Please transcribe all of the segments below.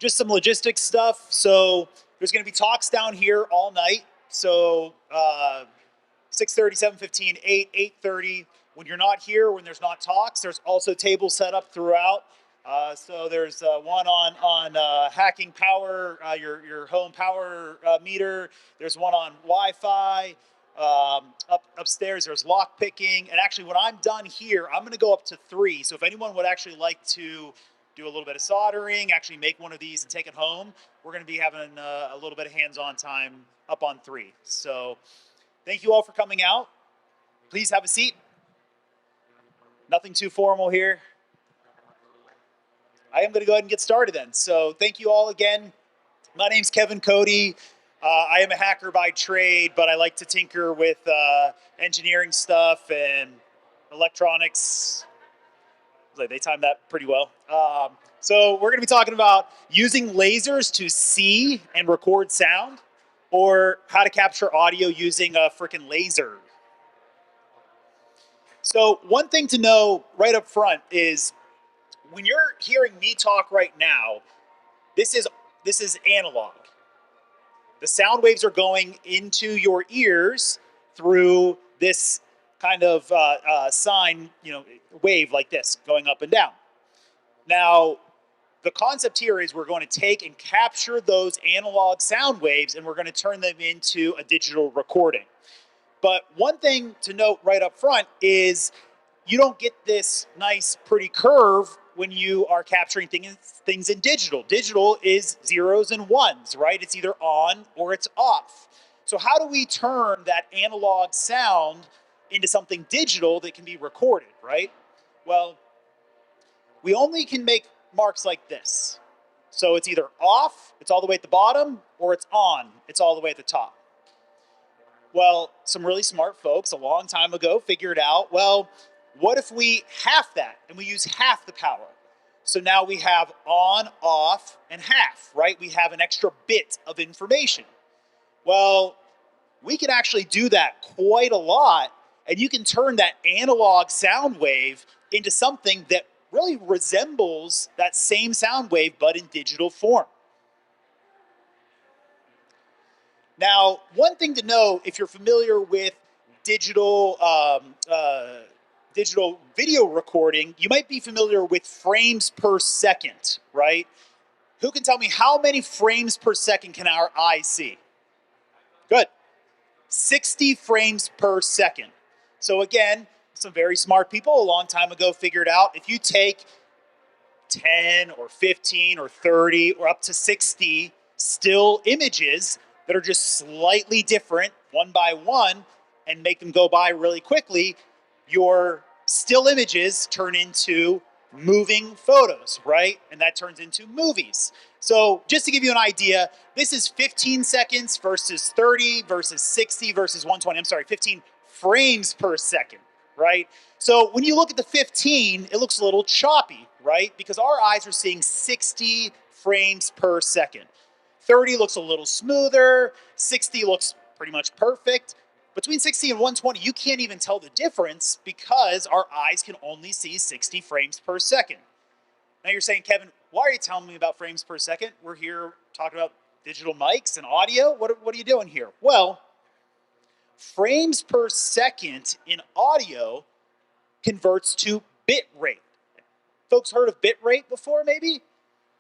just some logistics stuff. So there's going to be talks down here all night. So 6:30, 7:15, 8, 8:30. When you're not here, when there's not talks, there's also tables set up throughout. So there's one on hacking power, your home power meter. There's one on Wi-Fi. Upstairs, there's lock picking. And actually, when I'm done here, I'm going to go up to 3. So if anyone would actually like to do a little bit of soldering, actually make one of these and take it home, we're going to be having a little bit of hands-on time up on 3. So thank you all for coming out. Please have a seat. Nothing too formal here. I am going to go ahead and get started then. So thank you all again. My name's Cody. I am a hacker by trade, but I like to tinker with engineering stuff and electronics. They timed that pretty well. So we're going to be talking about using lasers to see and record sound, or how to capture audio using a freaking laser. So one thing to know right up front is when you're hearing me talk right now, this is analog. The sound waves are going into your ears through this kind of sine, wave like this, going up and down. Now, the concept here is we're going to take and capture those analog sound waves, and we're going to turn them into a digital recording. But one thing to note right up front is you don't get this nice, pretty curve when you are capturing things in digital. Digital is zeros and ones, right? It's either on or it's off. So how do we turn that analog sound into something digital that can be recorded, right? Well, we only can make marks like this. So it's either off, it's all the way at the bottom, or it's on, it's all the way at the top. Well, some really smart folks a long time ago figured out, well, what if we half that and we use half the power? So now we have on, off, and half, right? We have an extra bit of information. Well, we can actually do that quite a lot, and you can turn that analog sound wave into something that really resembles that same sound wave, but in digital form. Now, one thing to know, if you're familiar with digital video recording, you might be familiar with frames per second, right? Who can tell me how many frames per second can our eyes see? Good. 60 frames per second. So again, some very smart people a long time ago figured out if you take 10 or 15 or 30 or up to 60 still images that are just slightly different one by one and make them go by really quickly, your still images turn into moving photos, right? And that turns into movies. So just to give you an idea, this is 15 seconds versus 30 versus 60 versus 120. I'm sorry, 15 frames per second, right? So when you look at the 15, it looks a little choppy, right? Because our eyes are seeing 60 frames per second. 30 looks a little smoother, 60 looks pretty much perfect. Between 60 and 120, you can't even tell the difference because our eyes can only see 60 frames per second. Now you're saying, Kevin, why are you telling me about frames per second? We're here talking about digital mics and audio. What are you doing here? Well, frames per second in audio converts to bit rate. Folks heard of bit rate before, maybe?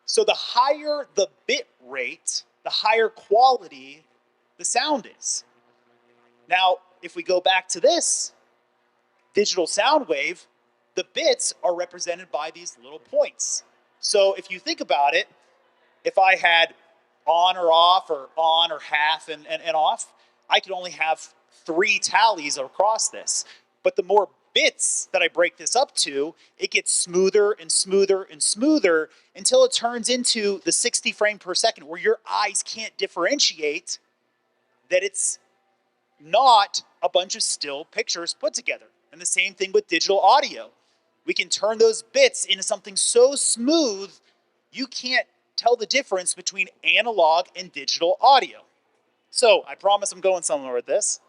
So the higher the bit rate, the higher quality the sound is. Now, if we go back to this digital sound wave, the bits are represented by these little points. So if you think about it, if I had on or off or on or half and off, I could only have 3 tallies across this. But the more bits that I break this up to, it gets smoother and smoother and smoother until it turns into the 60 frame per second where your eyes can't differentiate that it's not a bunch of still pictures put together. And the same thing with digital audio. We can turn those bits into something so smooth, you can't tell the difference between analog and digital audio. So I promise I'm going somewhere with this.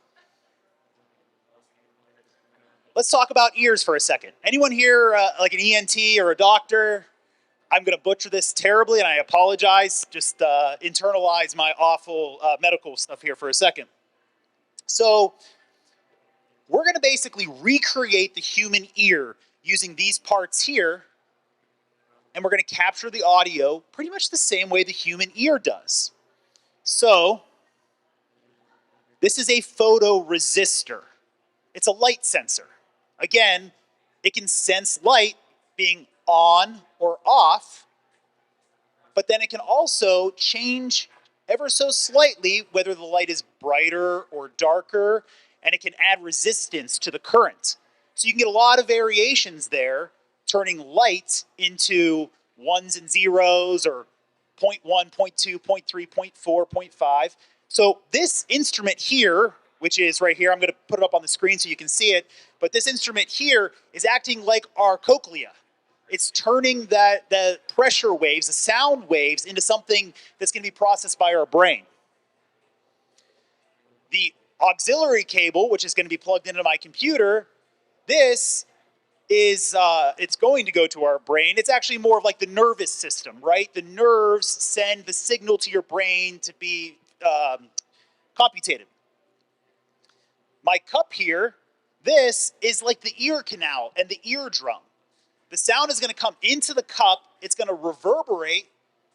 Let's talk about ears for a second. Anyone here like an ENT or a doctor? I'm going to butcher this terribly, and I apologize. Just internalize my awful medical stuff here for a second. So we're going to basically recreate the human ear using these parts here, and we're going to capture the audio pretty much the same way the human ear does. So this is a photoresistor. It's a light sensor. Again, it can sense light being on or off, but then it can also change ever so slightly whether the light is brighter or darker, and it can add resistance to the current. So you can get a lot of variations there, turning light into ones and zeros, or 0.1, 0.2, 0.3, 0.4, 0.5. So this instrument here, which is right here, I'm going to put it up on the screen so you can see it, but this instrument here is acting like our cochlea. It's turning the pressure waves, the sound waves, into something that's going to be processed by our brain. The auxiliary cable, which is going to be plugged into my computer, this is, it's going to go to our brain. It's actually more of like the nervous system, right? The nerves send the signal to your brain to be computated. My cup here, this is like the ear canal and the eardrum. The sound is going to come into the cup. It's going to reverberate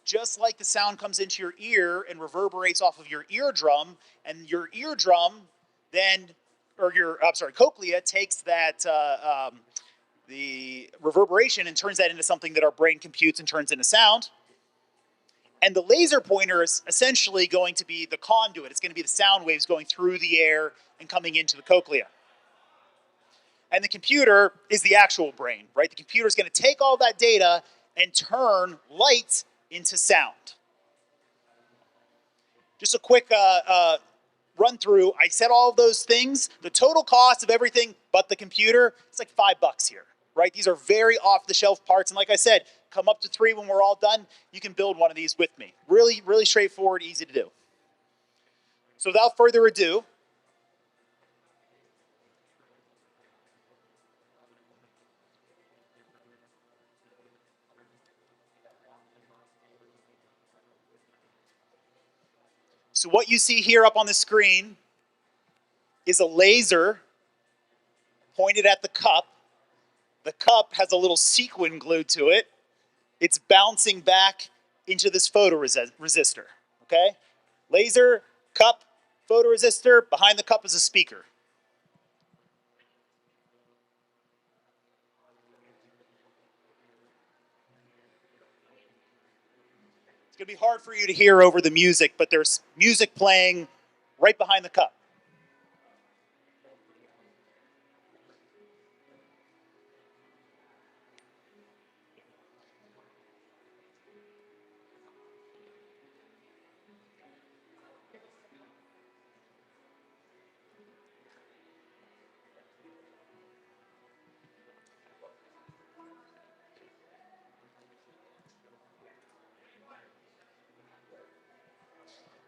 just like the sound comes into your ear and reverberates off of your eardrum. And your eardrum then, or your, I'm sorry, cochlea takes that, the reverberation and turns that into something that our brain computes and turns into sound. And the laser pointer is essentially going to be the conduit. It's going to be the sound waves going through the air and coming into the cochlea. And the computer is the actual brain, right? The computer is going to take all that data and turn light into sound. Just a quick run through. I said all of those things. The total cost of everything but the computer, it's like $5 here, right? These are very off-the-shelf parts. And like I said, come up to 3 when we're all done. You can build one of these with me. Really, really straightforward, easy to do. So without further ado, so what you see here up on the screen is a laser pointed at the cup. The cup has a little sequin glued to it. It's bouncing back into this photoresistor, okay? Laser, cup, photoresistor. Behind the cup is a speaker. It's going to be hard for you to hear over the music, but there's music playing right behind the cup.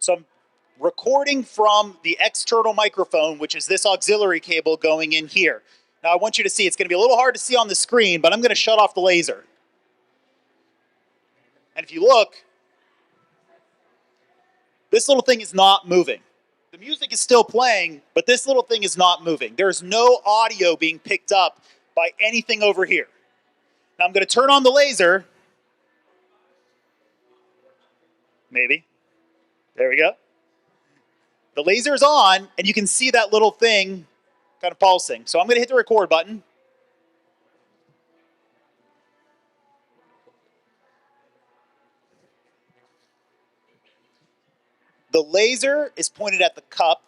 So I'm recording from the external microphone, which is this auxiliary cable going in here. Now I want you to see, it's going to be a little hard to see on the screen, but I'm going to shut off the laser. And if you look, this little thing is not moving. The music is still playing, but this little thing is not moving. There's no audio being picked up by anything over here. Now I'm going to turn on the laser. Maybe. There we go. The laser is on, and you can see that little thing kind of pulsing. So I'm going to hit the record button. The laser is pointed at the cup.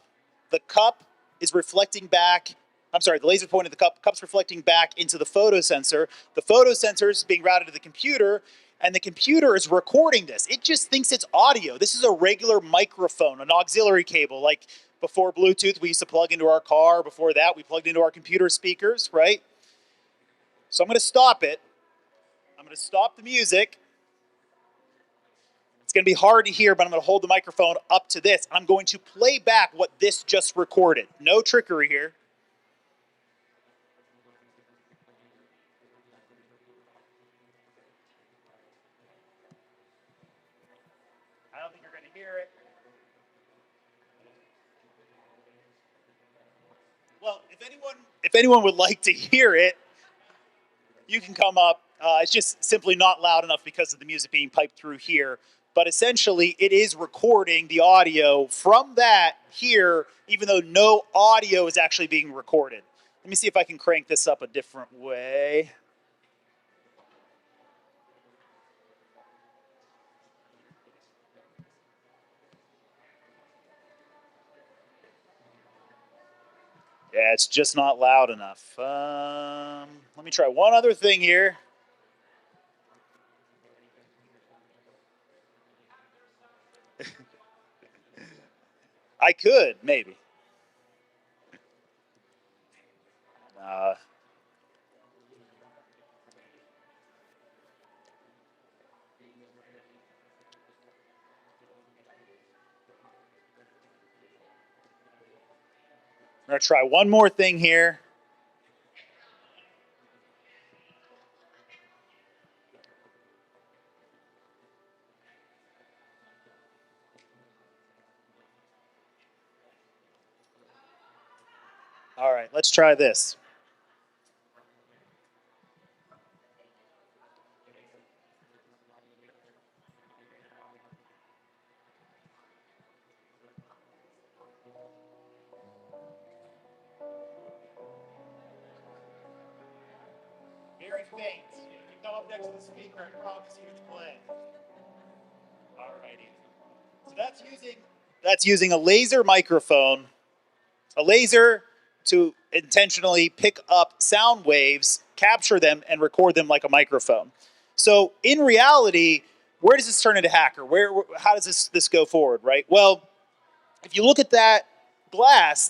The cup is reflecting back. I'm sorry, the laser pointed at the cup. Cup's reflecting back into the photosensor. The photosensor is being routed to the computer, and the computer is recording this. It just thinks it's audio. This is a regular microphone, an auxiliary cable. Like before Bluetooth, we used to plug into our car. Before that, we plugged into our computer speakers, right? So I'm going to stop it. I'm going to stop the music. It's going to be hard to hear, but I'm going to hold the microphone up to this. I'm going to play back what this just recorded. No trickery here. to hear it. Well, if anyone would like to hear it, you can come up. It's just simply not loud enough because of the music being piped through here. But essentially, it is recording the audio from that here, even though no audio is actually being recorded. Let me see if I can crank this up a different way. Yeah, it's just not loud enough. Let me try one other thing here. I could, maybe. Uh, I'm going to try one more thing here. All right, let's try this. Very faint. If you come up next to the speaker, I promise you it's playing. All righty. So that's using a laser microphone, a laser to intentionally pick up sound waves, capture them, and record them like a microphone. So in reality, where does this turn into hacker? How does this go forward, right? Well, if you look at that glass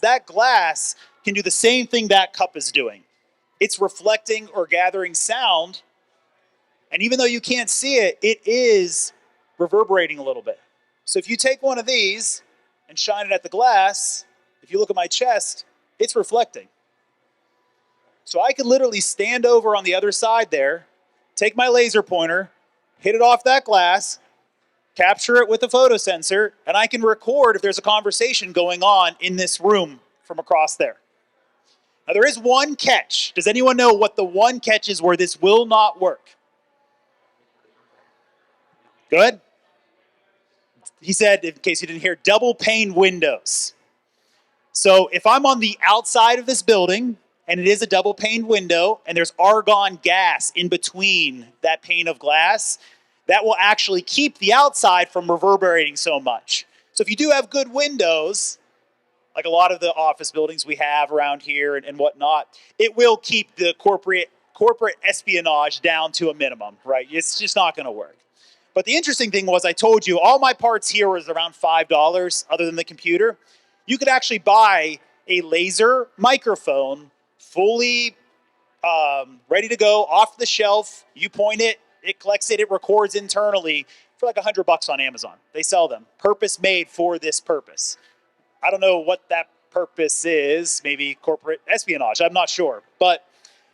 can do the same thing that cup is doing. It's reflecting or gathering sound, and even though you can't see it, it is reverberating a little bit. So if you take one of these and shine it at the glass, if you look at my chest, it's reflecting. So I could literally stand over on the other side there, take my laser pointer, hit it off that glass, capture it with a photo sensor, and I can record if there's a conversation going on in this room from across there. Now there is one catch. Does anyone know what the one catch is where this will not work? Good? He said, in case you didn't hear, double pane windows. So if I'm on the outside of this building, and it is a double pane window, and there's argon gas in between that pane of glass, that will actually keep the outside from reverberating so much. So if you do have good windows, like a lot of the office buildings we have around here and whatnot, it will keep the corporate espionage down to a minimum, right? It's just not going to work. But the interesting thing was, I told you, all my parts here was around $5, other than the computer. You could actually buy a laser microphone, fully ready to go, off the shelf. You point it, it collects it, it records internally for like $100 on Amazon. They sell them, purpose made for this purpose. I don't know what that purpose is, maybe corporate espionage, I'm not sure. But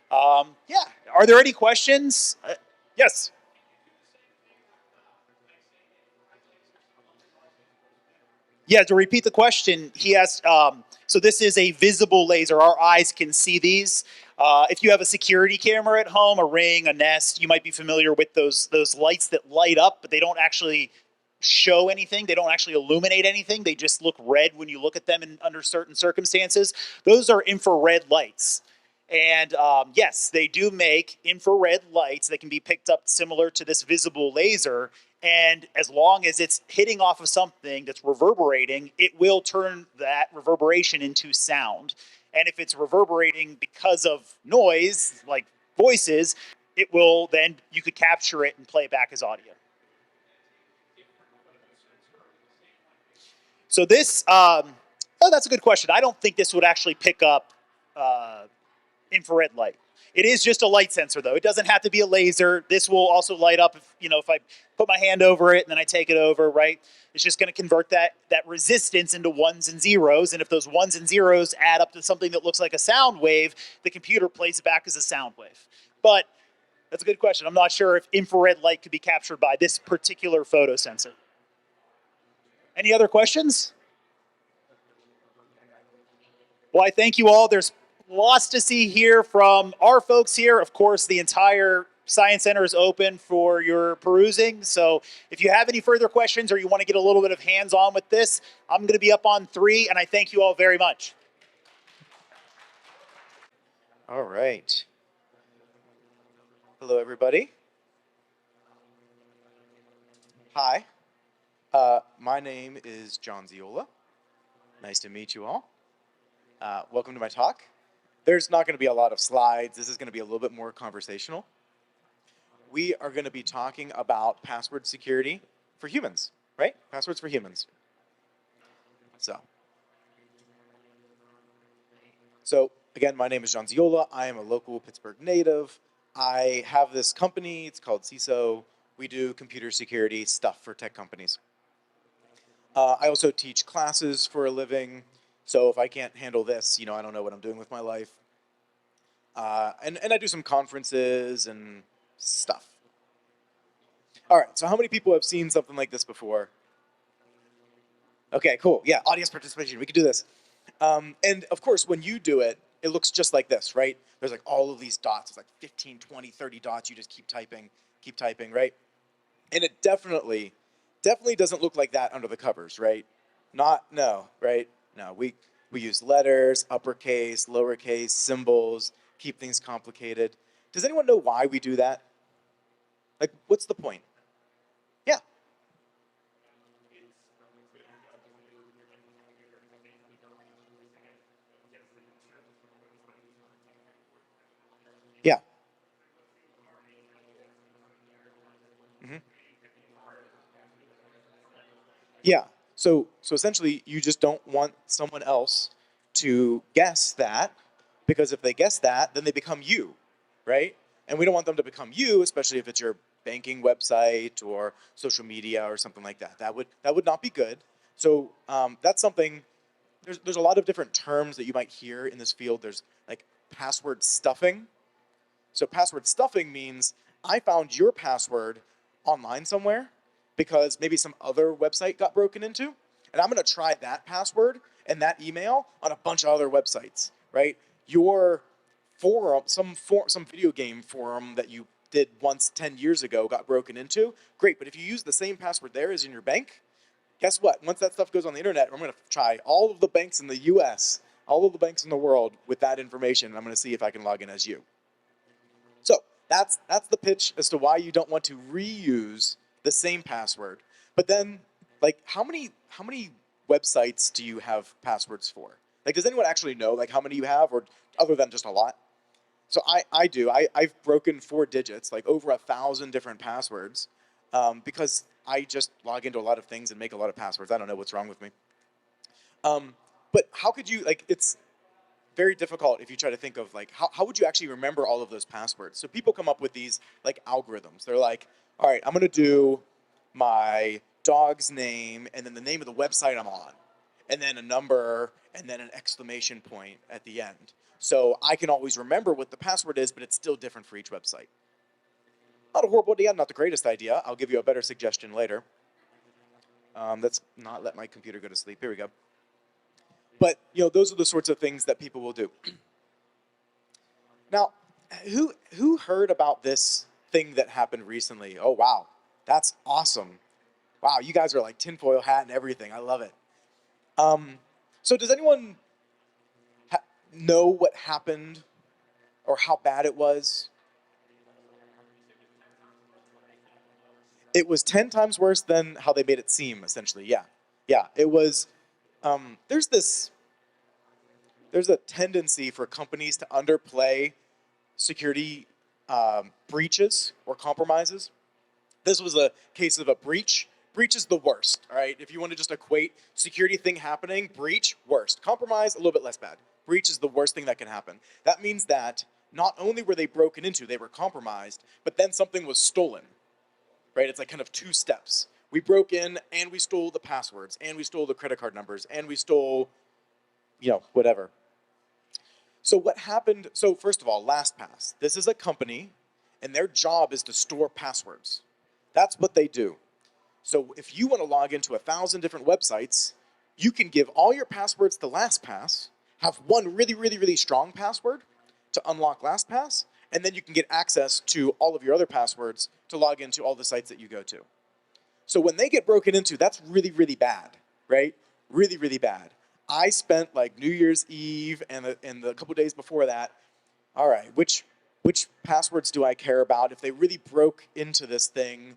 yeah, are there any questions? Yes. Yeah, to repeat the question, he asked, so this is a visible laser. Our eyes can see these. If you have a security camera at home, a Ring, a Nest, you might be familiar with those lights that light up, but they don't actually show anything. They don't actually illuminate anything. They just look red when you look at them under certain circumstances. Those are infrared lights. And yes, they do make infrared lights that can be picked up similar to this visible laser. And as long as it's hitting off of something that's reverberating, it will turn that reverberation into sound. And if it's reverberating because of noise, like voices, it will then, you could capture it and play it back as audio. So this, oh, that's a good question. I don't think this would actually pick up infrared light. It is just a light sensor, though. It doesn't have to be a laser. This will also light up if I put my hand over it and then I take it over, right? It's just going to convert that resistance into ones and zeros. And if those ones and zeros add up to something that looks like a sound wave, the computer plays it back as a sound wave. But that's a good question. I'm not sure if infrared light could be captured by this particular photo sensor. Any other questions? Well, I thank you all. There's lots to see here from our folks here. Of course, the entire Science Center is open for your perusing. So if you have any further questions or you want to get a little bit of hands-on with this, I'm going to be up on 3, and I thank you all very much. All right. Hello, everybody. Hi. My name is John Zeolla. Nice to meet you all. Welcome to my talk. There's not going to be a lot of slides. This is going to be a little bit more conversational. We are going to be talking about password security for humans, right? Passwords for humans. So again, my name is John Zeolla. I am a local Pittsburgh native. I have this company. It's called CISO. We do computer security stuff for tech companies. I also teach classes for a living. So if I can't handle this, I don't know what I'm doing with my life. And I do some conferences and stuff. All right, so how many people have seen something like this before? Okay, cool. Yeah, audience participation. We can do this. And of course, when you do it, it looks just like this, right? There's like all of these dots. It's like 15, 20, 30 dots. You just keep typing, right? And it definitely doesn't look like that under the covers, right? Right? No, we use letters, uppercase, lowercase, symbols, keep things complicated. Does anyone know why we do that? Like, what's the point? Yeah. Yeah. Mm-hmm. Yeah. So essentially, you just don't want someone else to guess that, because if they guess that, then they become you, right? And we don't want them to become you, especially if it's your banking website or social media or something like that. That would not be good. So that's something. There's a lot of different terms that you might hear in this field. There's like password stuffing. So password stuffing means I found your password online somewhere because maybe some other website got broken into, and I'm going to try that password and that email on a bunch of other websites, right? Your forum, some video game forum that you did once 10 years ago got broken into, great, but if you use the same password there as in your bank, guess what? Once that stuff goes on the internet, I'm going to try all of the banks in the US, all of the banks in the world with that information, and I'm going to see if I can log in as you. So that's the pitch as to why you don't want to reuse the same password. But then, like, how many websites do you have passwords for? Like, does anyone actually know like how many you have, or other than just a lot? So I do. I've broken 4 digits, like over 1,000 different passwords, because I just log into a lot of things and make a lot of passwords. I don't know what's wrong with me. But how could you, like, it's very difficult if you try to think of like how would you actually remember all of those passwords. So people come up with these like algorithms. They're like, all right, I'm going to do my dog's name and then the name of the website I'm on, and then a number and then an exclamation point at the end. So I can always remember what the password is, but it's still different for each website. Not a horrible idea, not the greatest idea. I'll give you a better suggestion later. Let's not let my computer go to sleep. Here we go. But those are the sorts of things that people will do. Now, who heard about this thing that happened recently? Oh wow, that's awesome! Wow, you guys are like tinfoil hat and everything. I love it. So does anyone know what happened or how bad it was? It was 10 times worse than how they made it seem. Essentially, yeah. It was. There's a tendency for companies to underplay security breaches or compromises. This was a case of a breach. Breach is the worst, all right? If you want to just equate security thing happening, breach, worst. Compromise, a little bit less bad. Breach is the worst thing that can happen. That means that not only were they broken into, they were compromised, but then something was stolen, right? It's like kind of 2 steps. We broke in and we stole the passwords and we stole the credit card numbers and we stole, whatever. So what happened? So first of all, LastPass. This is a company, and their job is to store passwords. That's what they do. So if you want to log into 1,000 different websites, you can give all your passwords to LastPass, have one really, really, really strong password to unlock LastPass, and then you can get access to all of your other passwords to log into all the sites that you go to. So when they get broken into, that's really, really bad, right? Really, really bad. I spent like New Year's Eve and the couple days before that, all right, which passwords do I care about? If they really broke into this thing,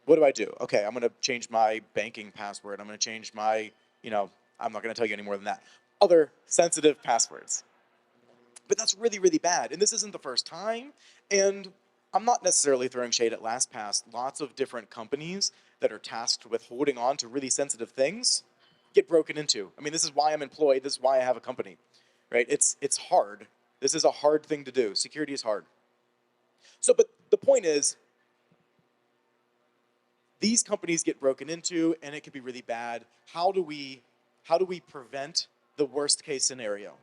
what do I do? Okay, I'm gonna change my banking password. I'm gonna change my, I'm not gonna tell you any more than that. Other sensitive passwords. But that's really, really bad. And this isn't the first time. And I'm not necessarily throwing shade at LastPass. Lots of different companies that are tasked with holding on to really sensitive things get broken into. I mean, this is why I'm employed. This is why I have a company, right? It's hard. This is a hard thing to do. Security is hard. So, but the point is, these companies get broken into, and it can be really bad. How do we prevent the worst case scenario?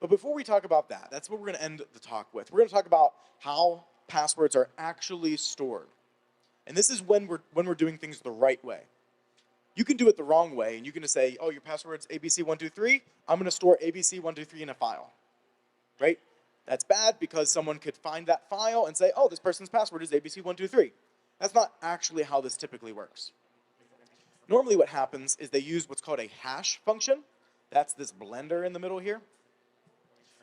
But before we talk about that, that's what we're going to end the talk with. We're going to talk about how passwords are actually stored. And this is when we're doing things the right way. You can do it the wrong way, and you can say, oh, your password's ABC123. I'm going to store ABC123 in a file, right? That's bad because someone could find that file and say, oh, this person's password is ABC123. That's not actually how this typically works. Normally what happens is they use what's called a hash function. That's this blender in the middle here.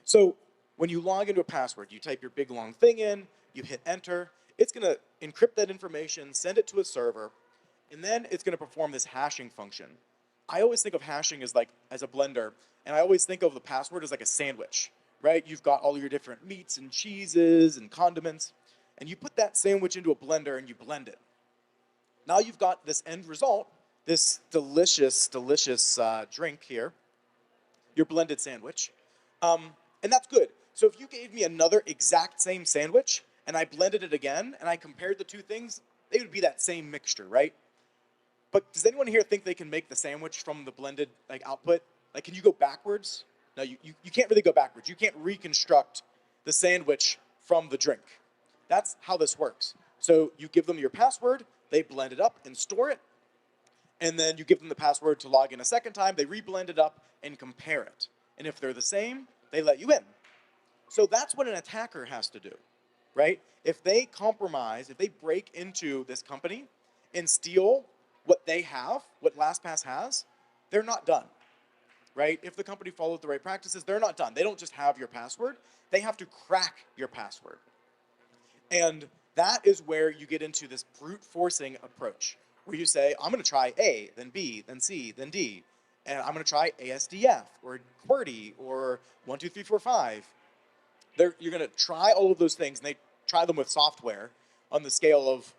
So when you log into a password, you type your big long thing in, you hit enter, it's going to encrypt that information, send it to a server, and then it's going to perform this hashing function. I always think of hashing as a blender, and I always think of the password as like a sandwich, right? You've got all your different meats and cheeses and condiments, and you put that sandwich into a blender and you blend it. Now you've got this end result, this delicious, delicious drink here, your blended sandwich. And that's good. So if you gave me another exact same sandwich and I blended it again and I compared the two things, they would be that same mixture, right? But does anyone here think they can make the sandwich from the blended output? Like, can you go backwards? No, you can't really go backwards. You can't reconstruct the sandwich from the drink. That's how this works. So you give them your password, they blend it up and store it, and then you give them the password to log in a second time, they reblend it up and compare it. And if they're the same, they let you in. So that's what an attacker has to do, right? If they compromise, if they break into this company and steal what they have, what LastPass has, they're not done, right? If the company followed the right practices, they're not done. They don't just have your password. They have to crack your password. And that is where you get into this brute forcing approach, where you say, I'm going to try A, then B, then C, then D. And I'm going to try ASDF or QWERTY or 1, 2, 3, 4, 5. You're going to try all of those things, and they try them with software on the scale of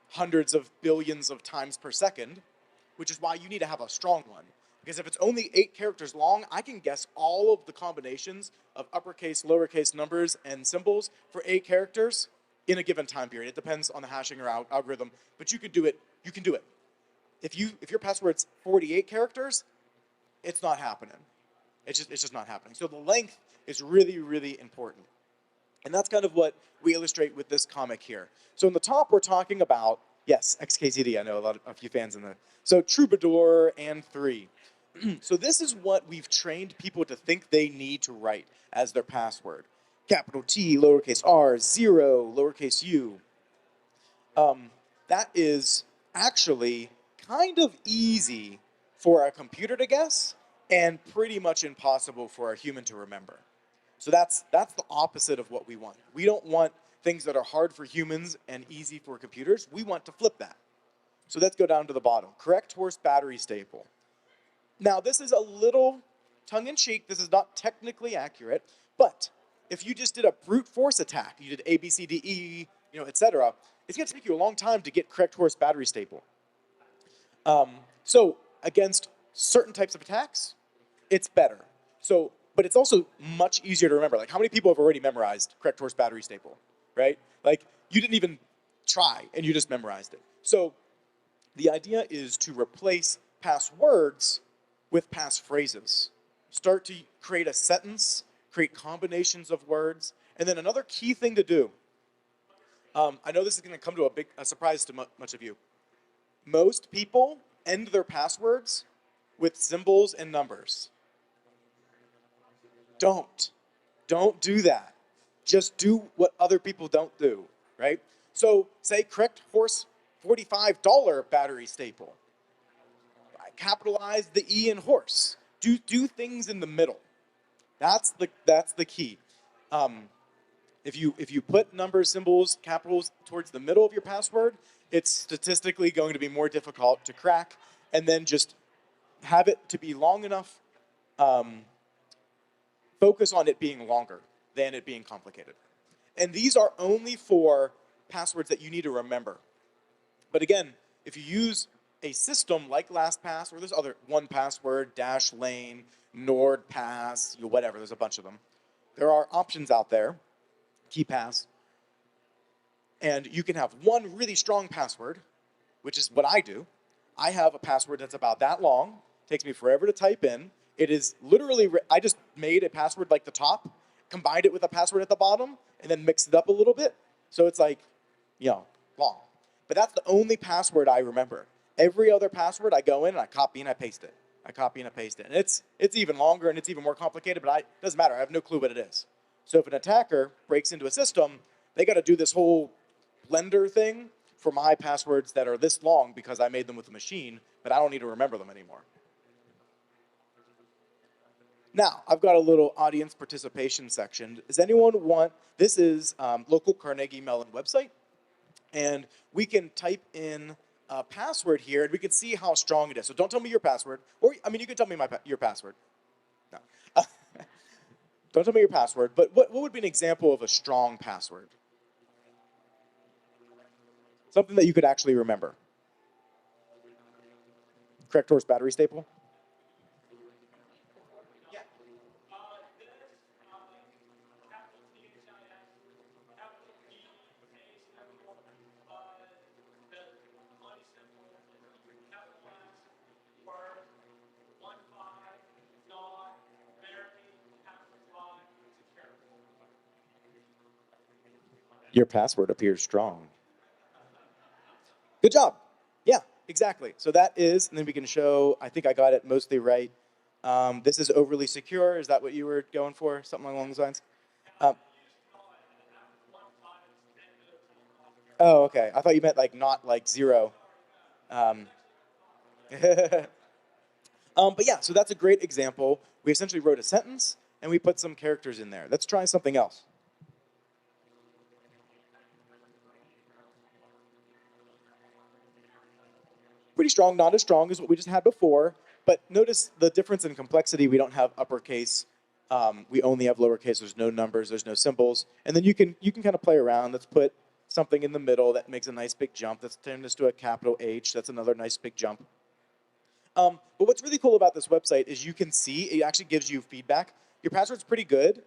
hundreds of billions of times per second, which is why you need to have a strong one. Because if it's only 8 characters long, I can guess all of the combinations of uppercase, lowercase numbers, and symbols for 8 characters in a given time period. It depends on the hashing or algorithm, but you can do it. You can do it. If your password's 48 characters, it's not happening. It's just not happening. So the length is really, really important. And that's kind of what we illustrate with this comic here. So in the top, we're talking about, yes, XKCD, I know a few fans in there. So Troubadour and 3. So this is what we've trained people to think they need to write as their password. Capital T, lowercase r, 0, lowercase u. That is actually kind of easy for a computer to guess and pretty much impossible for a human to remember. So that's the opposite of what we want. We don't want things that are hard for humans and easy for computers. We want to flip that. So let's go down to the bottom. Correct horse battery staple. Now this is a little tongue-in-cheek. This is not technically accurate, but if you just did a brute force attack, you did A, B, C, D, E, etc., it's going to take you a long time to get correct horse battery staple. So against certain types of attacks, it's better. So, but it's also much easier to remember. Like, how many people have already memorized correct horse battery staple, right? Like, you didn't even try, and you just memorized it. So the idea is to replace passwords with passphrases. Start to create a sentence, create combinations of words, and then another key thing to do I know this is going to come to a surprise to much of you. Most people end their passwords with symbols and numbers. Don't do that. Just do what other people don't do, right? So say correct horse $45 battery staple. Capitalize the E in horse. Do things in the middle. That's the key. If you put numbers, symbols, capitals towards the middle of your password, it's statistically going to be more difficult to crack. And then just have it to be long enough. Focus on it being longer than it being complicated. And these are only for passwords that you need to remember. But again, if you use a system like LastPass, or there's other 1Password, Dashlane, NordPass, whatever, there's a bunch of them. There are options out there, KeePass, and you can have one really strong password, which is what I do. I have a password that's about that long, takes me forever to type in. It is literally, I just made a password like the top, combined it with a password at the bottom, and then mixed it up a little bit. So it's like, long. But that's the only password I remember. Every other password, I go in and I copy and I paste it. And it's even longer and it's even more complicated, but it doesn't matter. I have no clue what it is. So if an attacker breaks into a system, they got to do this whole blender thing for my passwords that are this long because I made them with a machine, but I don't need to remember them anymore. Now, I've got a little audience participation section. Does anyone want, this is local Carnegie Mellon website, and we can type in a password here, and we can see how strong it is. So don't tell me your password, or, you can tell me your password. No. Don't tell me your password, but what would be an example of a strong password? Something that you could actually remember. Correct horse battery staple? Your password appears strong. Good job. Yeah, exactly. So that is, and then we can show, I think I got it mostly right. This is overly secure. Is that what you were going for? Something along those lines? Oh, okay. I thought you meant not like 0. But yeah, so that's a great example. We essentially wrote a sentence and we put some characters in there. Let's try something else. Pretty strong, not as strong as what we just had before, but notice the difference in complexity. We don't have uppercase. We only have lowercase. There's no numbers. There's no symbols. And then you can kind of play around. Let's put something in the middle that makes a nice big jump. Let's turn this to a capital H. That's another nice big jump. But what's really cool about this website is you can see it actually gives you feedback. Your password's pretty good.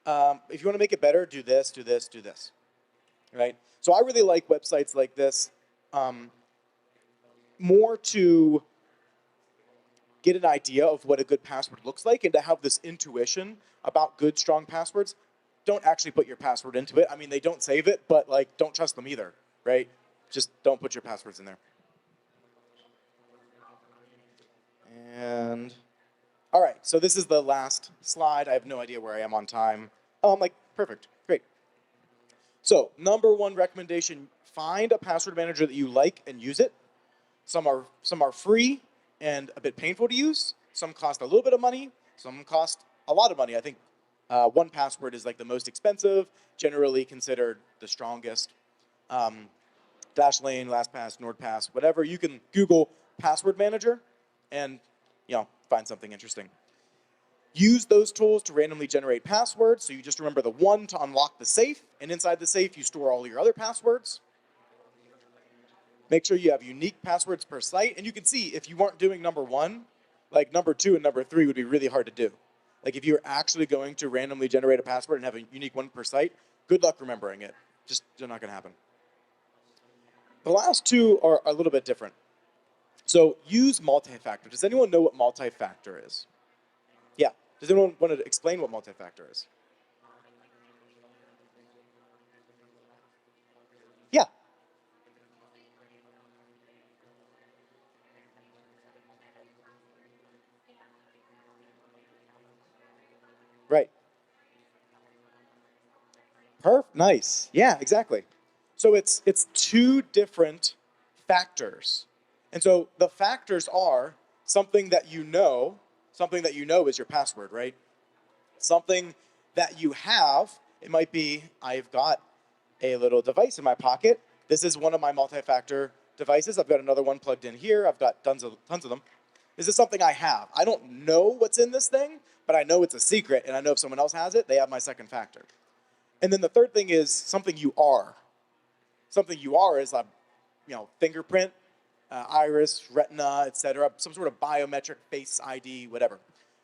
If you want to make it better, do this, do this, do this. Right? So I really like websites like this. More to get an idea of what a good password looks like and to have this intuition about good, strong passwords. Don't actually put your password into it. They don't save it, but don't trust them either, right? Just don't put your passwords in there. And all right, so this is the last slide. I have no idea where I am on time. Oh, I'm perfect, great. So number one recommendation, find a password manager that you like and use it. Some are free and a bit painful to use. Some cost a little bit of money. Some cost a lot of money. I think 1Password is the most expensive, generally considered the strongest. Dashlane, LastPass, NordPass, whatever. You can Google password manager and find something interesting. Use those tools to randomly generate passwords. So you just remember the one to unlock the safe, and inside the safe you store all your other passwords. Make sure you have unique passwords per site. And you can see if you weren't doing number 1, number 2 and number 3 would be really hard to do. If you're actually going to randomly generate a password and have a unique one per site, good luck remembering it. Just not going to happen. The last 2 are a little bit different. So use multi-factor. Does anyone know what multi-factor is? Yeah. Does anyone want to explain what multi-factor is? Nice. Yeah, exactly. So it's two different factors. And so the factors are something that you know is your password, right? Something that you have, it might be, I've got a little device in my pocket. This is one of my multi-factor devices. I've got another one plugged in here. I've got tons of them. This is something I have. I don't know what's in this thing, but I know it's a secret, and I know if someone else has it, they have my second factor. And then the third thing is something you are. Something you are is a, fingerprint, iris, retina, etc., some sort of biometric face ID, whatever.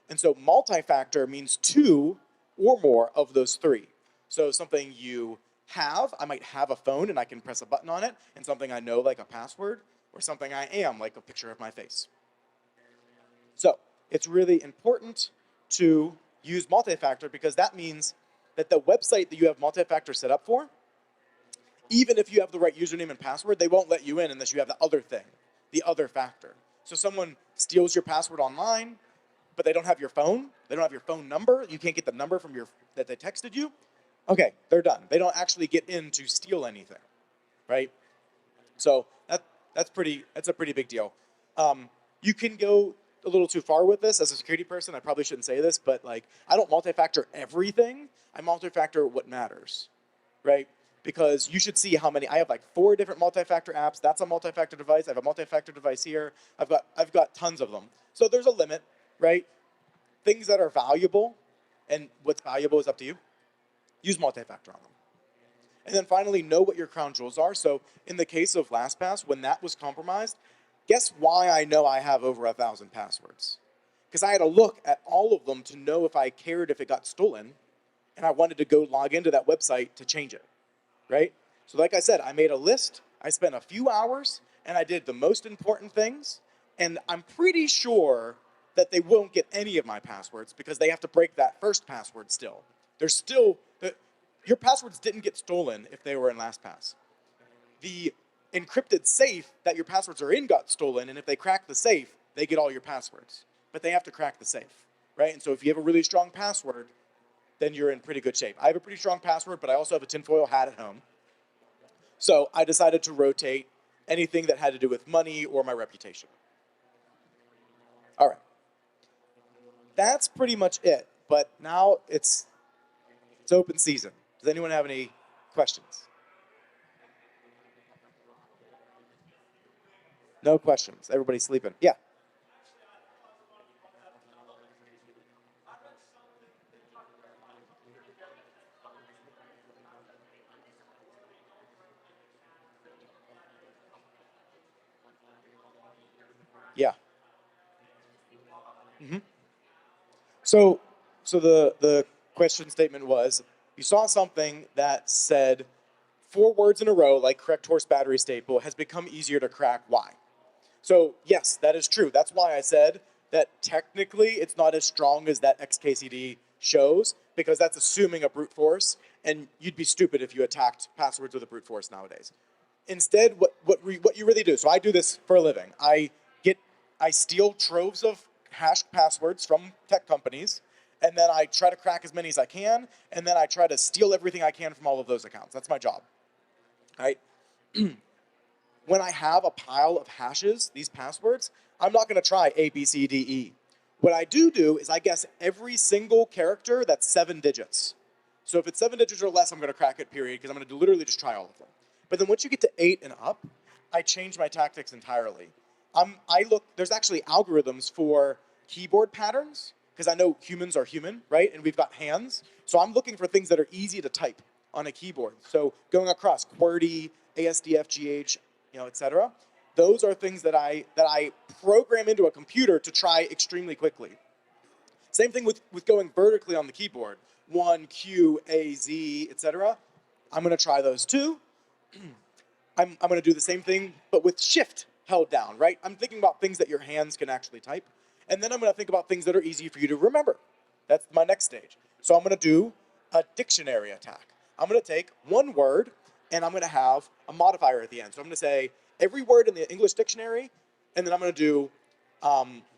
And so multi-factor means two or more of those three. So something you have, I might have a phone and I can press a button on it, and something I know like a password, or something I am like a picture of my face. So it's really important to use multi-factor because that means that the website that you have multi-factor set up for, even if you have the right username and password, they won't let you in unless you have the other thing, the other factor. So someone steals your password online, but they don't have your phone, they don't have your phone number, you can't get the number from that they texted you, okay, they're done. They don't actually get in to steal anything, right? So that's a pretty big deal. You can go a little too far with this. As a security person, I probably shouldn't say this, but like, I don't multi-factor everything. I multi-factor what matters, right? Because you should see how many, I have like 4 different multi-factor apps. That's a multi-factor device. I have a multi-factor device here. I've got tons of them. So there's a limit, right? Things that are valuable, and what's valuable is up to you. Use multi-factor on them. And then finally, know what your crown jewels are. So in the case of LastPass, when that was compromised, guess why I know I have over 1,000 passwords? Because I had to look at all of them to know if I cared if it got stolen, and I wanted to go log into that website to change it, right? So like I said, I made a list, I spent a few hours, and I did the most important things, and I'm pretty sure that they won't get any of my passwords because they have to break that first password still. Your passwords didn't get stolen if they were in LastPass. The encrypted safe that your passwords are in got stolen, and if they crack the safe, they get all your passwords. But they have to crack the safe, right? And so if you have a really strong password, then you're in pretty good shape. I have a pretty strong password, but I also have a tinfoil hat at home. So I decided to rotate anything that had to do with money or my reputation. All right. That's pretty much it. But now it's open season. Does anyone have any questions? No questions. Everybody's sleeping. Yeah. Yeah. Mm-hmm. So the question statement was, you saw something that said 4 words in a row, like correct horse battery staple, has become easier to crack. Why? So yes, that is true. That's why I said that technically it's not as strong as that XKCD shows, because that's assuming a brute force, and you'd be stupid if you attacked passwords with a brute force nowadays. Instead, what you really do, so I do this for a living. I steal troves of hashed passwords from tech companies, and then I try to crack as many as I can, and then I try to steal everything I can from all of those accounts. That's my job, right? When I have a pile of hashes, these passwords, I'm not going to try A, B, C, D, E. What I do is I guess every single character that's 7 digits. So if it's 7 digits or less, I'm going to crack it, period, because I'm going to literally just try all of them. But then once you get to 8 and up, I change my tactics entirely. There's actually algorithms for keyboard patterns, because I know humans are human, right? And we've got hands. So I'm looking for things that are easy to type on a keyboard. So going across QWERTY, ASDF, GH, etc. Those are things that I program into a computer to try extremely quickly. Same thing with going vertically on the keyboard. 1, Q, A, Z, etc. I'm going to try those too. I'm going to do the same thing, but with shift held down, right? I'm thinking about things that your hands can actually type. And then I'm going to think about things that are easy for you to remember. That's my next stage. So I'm going to do a dictionary attack. I'm going to take one word, and I'm going to have a modifier at the end. So I'm going to say every word in the English dictionary, and then I'm going to do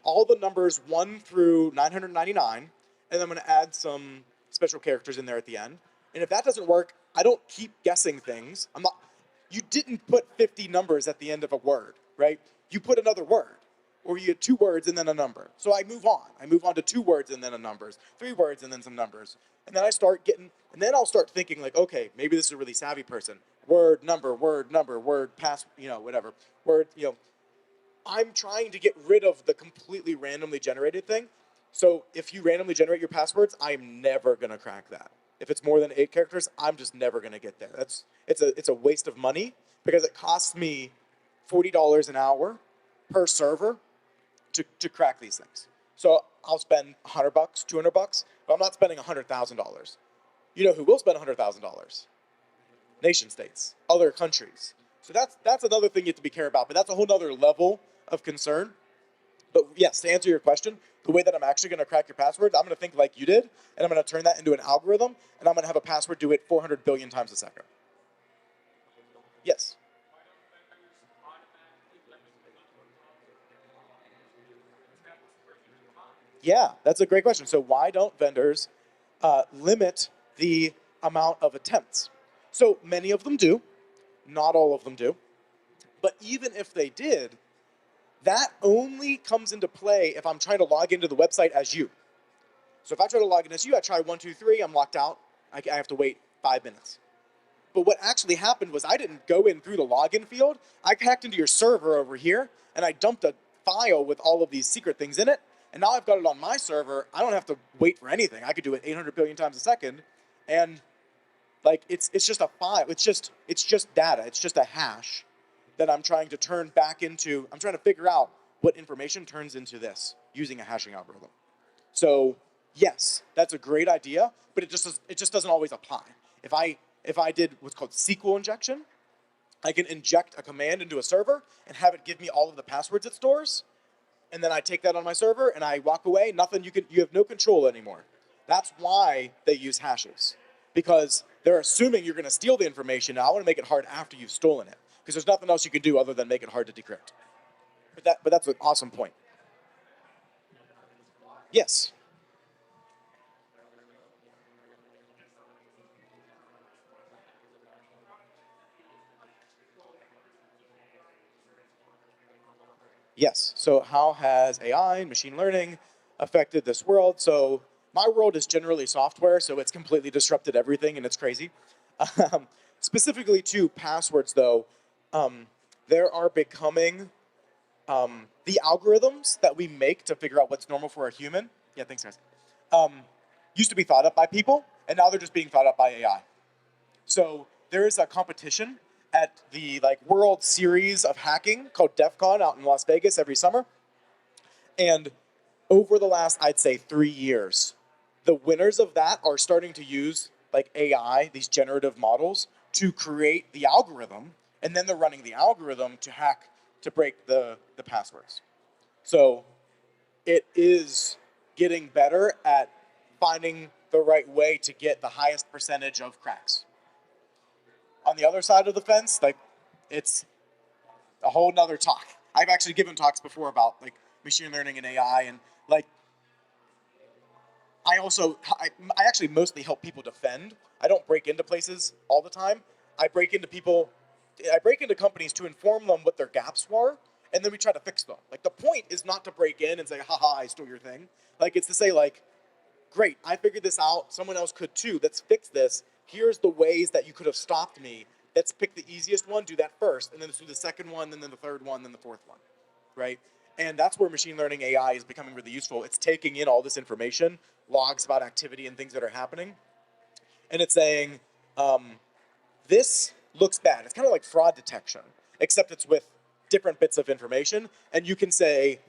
all the numbers 1 through 999, and then I'm going to add some special characters in there at the end. And if that doesn't work, I don't keep guessing things. You didn't put 50 numbers at the end of a word, right? You put another word, or you had 2 words and then a number. So I move on. I move on to 2 words and then a numbers, 3 words and then some numbers. And then I'll start thinking like, okay, maybe this is a really savvy person. Word, number, word, pass, whatever. Word, I'm trying to get rid of the completely randomly generated thing. So if you randomly generate your passwords, I'm never gonna crack that. If it's more than 8 characters, I'm just never gonna get there. It's a waste of money because it costs me $40 an hour per server to crack these things. So I'll spend $100, $200, but I'm not spending $100,000. You know who will spend $100,000? Nation states, other countries. So that's another thing you have to be careful about, but that's a whole other level of concern. But yes, to answer your question, the way that I'm actually going to crack your passwords, I'm going to think like you did, and I'm going to turn that into an algorithm, and I'm going to have a password do it 400 billion times a second. Yes? Yeah, that's a great question. So why don't vendors limit the amount of attempts? So many of them do, not all of them do. But even if they did, that only comes into play if I'm trying to log into the website as you. So if I try to log in as you, I try 1, 2, 3, I'm locked out. I have to wait 5 minutes. But what actually happened was I didn't go in through the login field. I hacked into your server over here, and I dumped a file with all of these secret things in it. And now I've got it on my server. I don't have to wait for anything. I could do it 800 billion times a second, and like it's just a file. It's just data. It's just a hash that I'm trying to turn back into. I'm trying to figure out what information turns into this using a hashing algorithm. So yes, that's a great idea, but it just doesn't always apply. If I did what's called SQL injection, I can inject a command into a server and have it give me all of the passwords it stores, and then I take that on my server and I walk away. You have no control anymore. That's why they use hashes, because they're assuming you're going to steal the information. Now I want to make it hard after you've stolen it, because there's nothing else you can do other than make it hard to decrypt. But that's an awesome point. Yes. Yes. So how has AI and machine learning affected this world? So my world is generally software, so it's completely disrupted everything, and it's crazy. Specifically to passwords, though, there are becoming the algorithms that we make to figure out what's normal for a human. Yeah, thanks, guys. Used to be thought up by people, and now they're just being thought up by AI. So there is a competition at the World Series of Hacking called DEF CON out in Las Vegas every summer. And over the last, I'd say, 3 years, the winners of that are starting to use AI, these generative models, to create the algorithm, and then they're running the algorithm to hack, to break the passwords. So it is getting better at finding the right way to get the highest percentage of cracks. On the other side of the fence, it's a whole nother talk. I've actually given talks before about machine learning and AI, and I actually mostly help people defend. I don't break into places all the time. I break into companies to inform them what their gaps were, and then we try to fix them. The point is not to break in and say, haha, I stole your thing. It's to say great, I figured this out, someone else could too, let's fix this. Here's the ways that you could have stopped me. Let's pick the easiest one, do that first, and then let's do the second one, and then the third one, then the fourth one, right? And that's where machine learning AI is becoming really useful. It's taking in all this information, logs about activity and things that are happening, and it's saying, this looks bad. It's kind of like fraud detection, except it's with different bits of information, and you can say,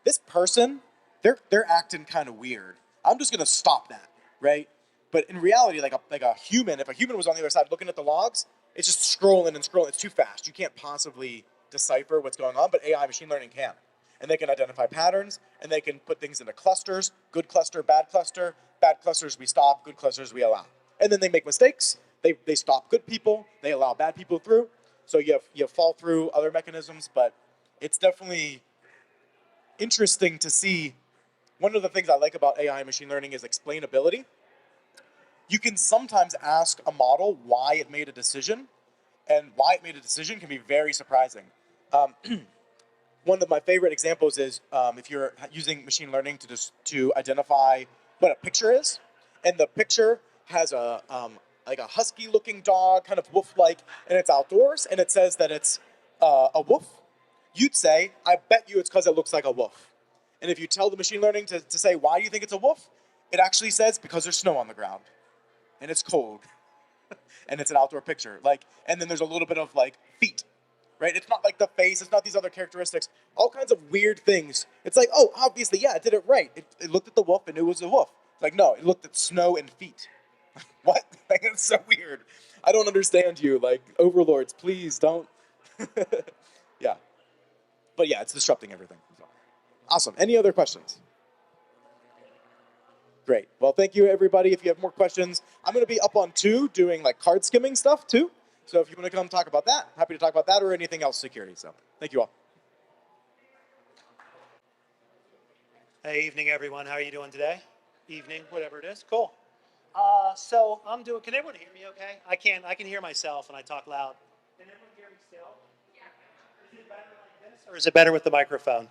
this person, they're acting kind of weird. I'm just gonna stop that, right? But in reality, like a human, if a human was on the other side looking at the logs, it's just scrolling and scrolling. It's too fast. You can't possibly decipher what's going on, but AI machine learning can. And they can identify patterns, and they can put things into clusters, good cluster, bad clusters we stop, good clusters we allow. And then they make mistakes. They stop good people, they allow bad people through. So you have fall through other mechanisms, but it's definitely interesting to see. One of the things I like about AI and machine learning is explainability. you can sometimes ask a model why it made a decision, and why it made a decision can be very surprising. One of my favorite examples is if you're using machine learning to identify what a picture is, and the picture has like a husky-looking dog, kind of wolf-like, and it's outdoors, and it says that it's a wolf. You'd say, I bet you it's because it looks like a wolf. And if you tell the machine learning to say why do you think it's a wolf, it actually says because there's snow on the ground, and it's cold, and it's an outdoor picture. And then there's a little bit of feet. Right? It's not like the face, it's not these other characteristics, all kinds of weird things. It's like, oh, obviously, yeah, it did it right. It looked at the wolf and it was a wolf. It's like, no, it looked at snow and feet. What? It's so weird. I don't understand you. Overlords, please don't. Yeah. But yeah, it's disrupting everything. So. Awesome. Any other questions? Great. Well, thank you, everybody. If you have more questions, I'm going to be up on 2 doing card skimming stuff, too. So if you want to come talk about that, happy to talk about that or anything else security. So thank you all. Hey, evening, everyone. How are you doing today? Evening, whatever it is. Cool. So I'm doing. Can everyone hear me? Okay. I can. I can hear myself when I talk loud. Can everyone hear me still? Yeah. Is it better like this, or is it better with the microphone?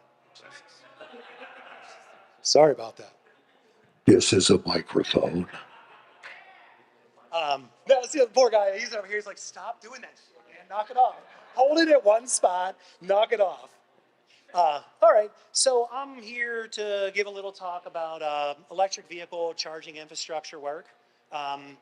Sorry about that. This is a microphone. No, see the poor guy. He's over here. He's like, stop doing that shit, man. Knock it off. Hold it at one spot. Knock it off. All right, so I'm here to give a little talk about electric vehicle charging infrastructure work. And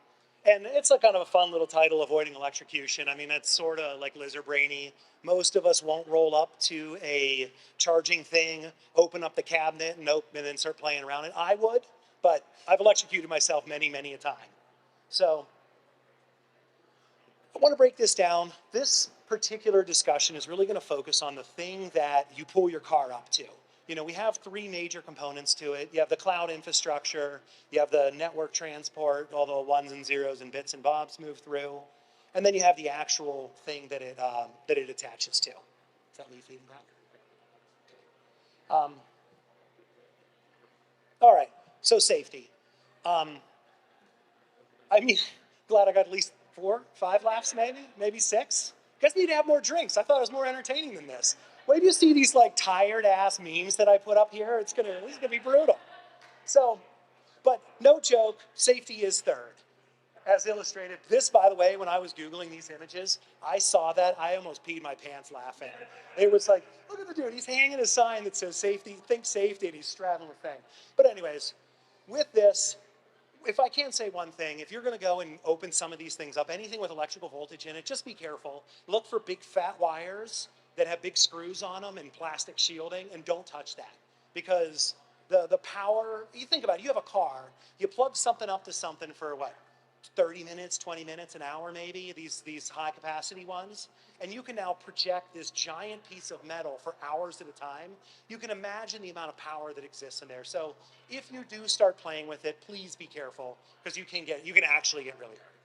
it's kind of a fun little title, Avoiding Electrocution. I mean, that's sort of like lizard brainy. Most of us won't roll up to a charging thing, open up the cabinet, and then start playing around it. I would, but I've electrocuted myself many, many a time. So I want to break this down. This particular discussion is really going to focus on the thing that you pull your car up to. You know, we have 3 major components to it. You have the cloud infrastructure, you have the network transport, all the ones and zeros and bits and bobs move through, and then you have the actual thing that it attaches to. Is that leaf eating that? All right, so safety. I mean, glad I got at least 4, 5 laughs, maybe 6. You guys need to have more drinks. I thought it was more entertaining than this. Wait till you see these tired ass memes that I put up here. This is gonna be brutal. So, but no joke, safety is third, as illustrated. This, by the way, when I was Googling these images, I saw that, I almost peed my pants laughing. It was like, look at the dude, he's hanging a sign that says safety, think safety, and he's straddling the thing. But anyways, with this, if I can say one thing, if you're going to go and open some of these things up, anything with electrical voltage in it, just be careful. Look for big fat wires that have big screws on them and plastic shielding, and don't touch that. Because the power, you think about it, you have a car, you plug something up to something for what, 30 minutes, 20 minutes, an hour maybe, these high capacity ones, and you can now project this giant piece of metal for hours at a time. You can imagine the amount of power that exists in there. So if you do start playing with it, please be careful, because you can actually get really hurt.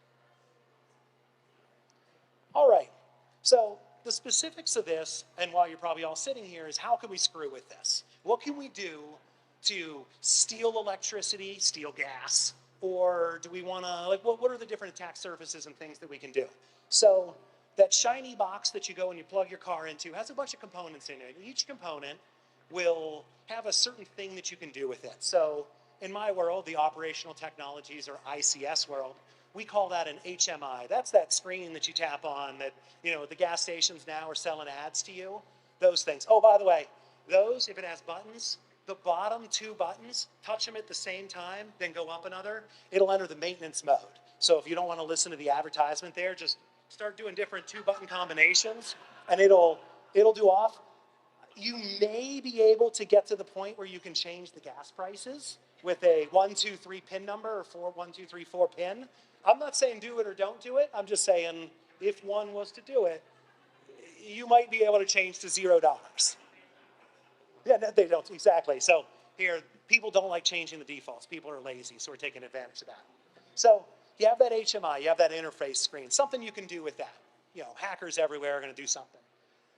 All right, so the specifics of this, and while you're probably all sitting here, is how can we screw with this? What can we do to steal electricity, steal gas, or do we want to, what are the different attack surfaces and things that we can do? So that shiny box that you go and you plug your car into has a bunch of components in it. Each component will have a certain thing that you can do with it. So in my world, the operational technologies or ICS world, we call that an HMI. That's that screen that you tap on that, the gas stations now are selling ads to you. Those things. Oh, by the way, those, if it has buttons, the bottom 2 buttons, touch them at the same time, then go up another, it'll enter the maintenance mode. So if you don't want to listen to the advertisement there, just start doing different 2-button combinations, and it'll do off. You may be able to get to the point where you can change the gas prices with a 1, 2, 3 pin number, or 1, 2, 3, 4 pin. I'm not saying do it or don't do it. I'm just saying if one was to do it, you might be able to change to $0. Yeah, they don't, exactly. So here, people don't like changing the defaults. People are lazy, so we're taking advantage of that. So you have that HMI, you have that interface screen, something you can do with that. Hackers everywhere are going to do something.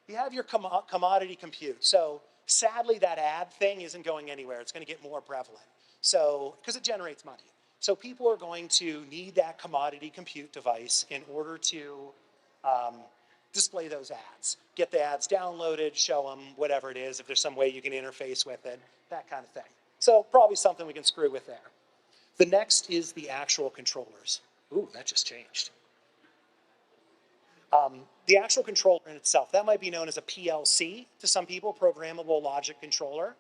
You have your commodity compute. So sadly, that ad thing isn't going anywhere. It's going to get more prevalent. So, because it generates money. So people are going to need that commodity compute device in order to display those ads. Get the ads downloaded, show them whatever it is, if there's some way you can interface with it, that kind of thing. So probably something we can screw with there. The next is the actual controllers. Ooh, that just changed. The actual controller in itself, that might be known as a PLC to some people, programmable logic controller.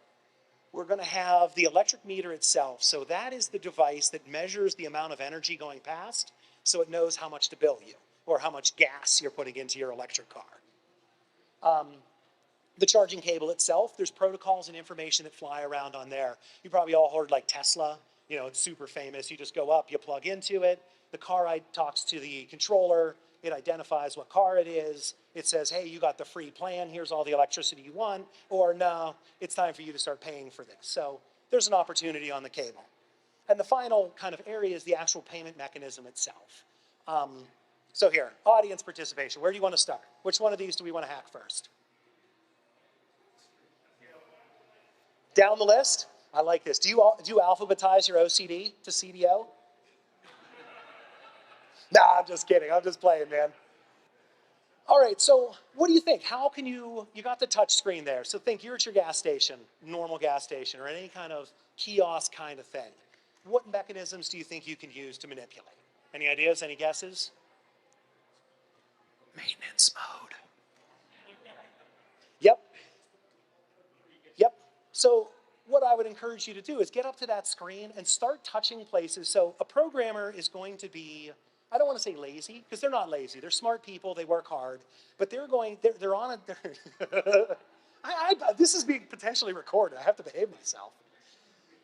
We're going to have the electric meter itself. So that is the device that measures the amount of energy going past, so it knows how much to bill you or how much gas you're putting into your electric car. The charging cable itself, there's protocols and information that fly around on there. You probably all heard like Tesla, it's super famous. You just go up, you plug into it. The car talks to the controller. It identifies what car it is. It says, hey, you got the free plan. Here's all the electricity you want. Or no, it's time for you to start paying for this. So there's an opportunity on the cable. And the final kind of area is the actual payment mechanism itself. So here, audience participation. Where do you want to start? Which one of these do we want to hack first? Down the list? I like this. Do you alphabetize your OCD to CDO? Nah, I'm just kidding. I'm just playing, man. All right, so what do you think? How can you got the touch screen there. So think you're at your gas station, normal gas station, or any kind of kiosk kind of thing. What mechanisms do you think you can use to manipulate? Any ideas, any guesses? Maintenance mode. Yep. Yep. So what I would encourage you to do is get up to that screen and start touching places. So a programmer is going to be, I don't want to say lazy, because they're not lazy. They're smart people, they work hard, but they're on a, this is being potentially recorded. I have to behave myself.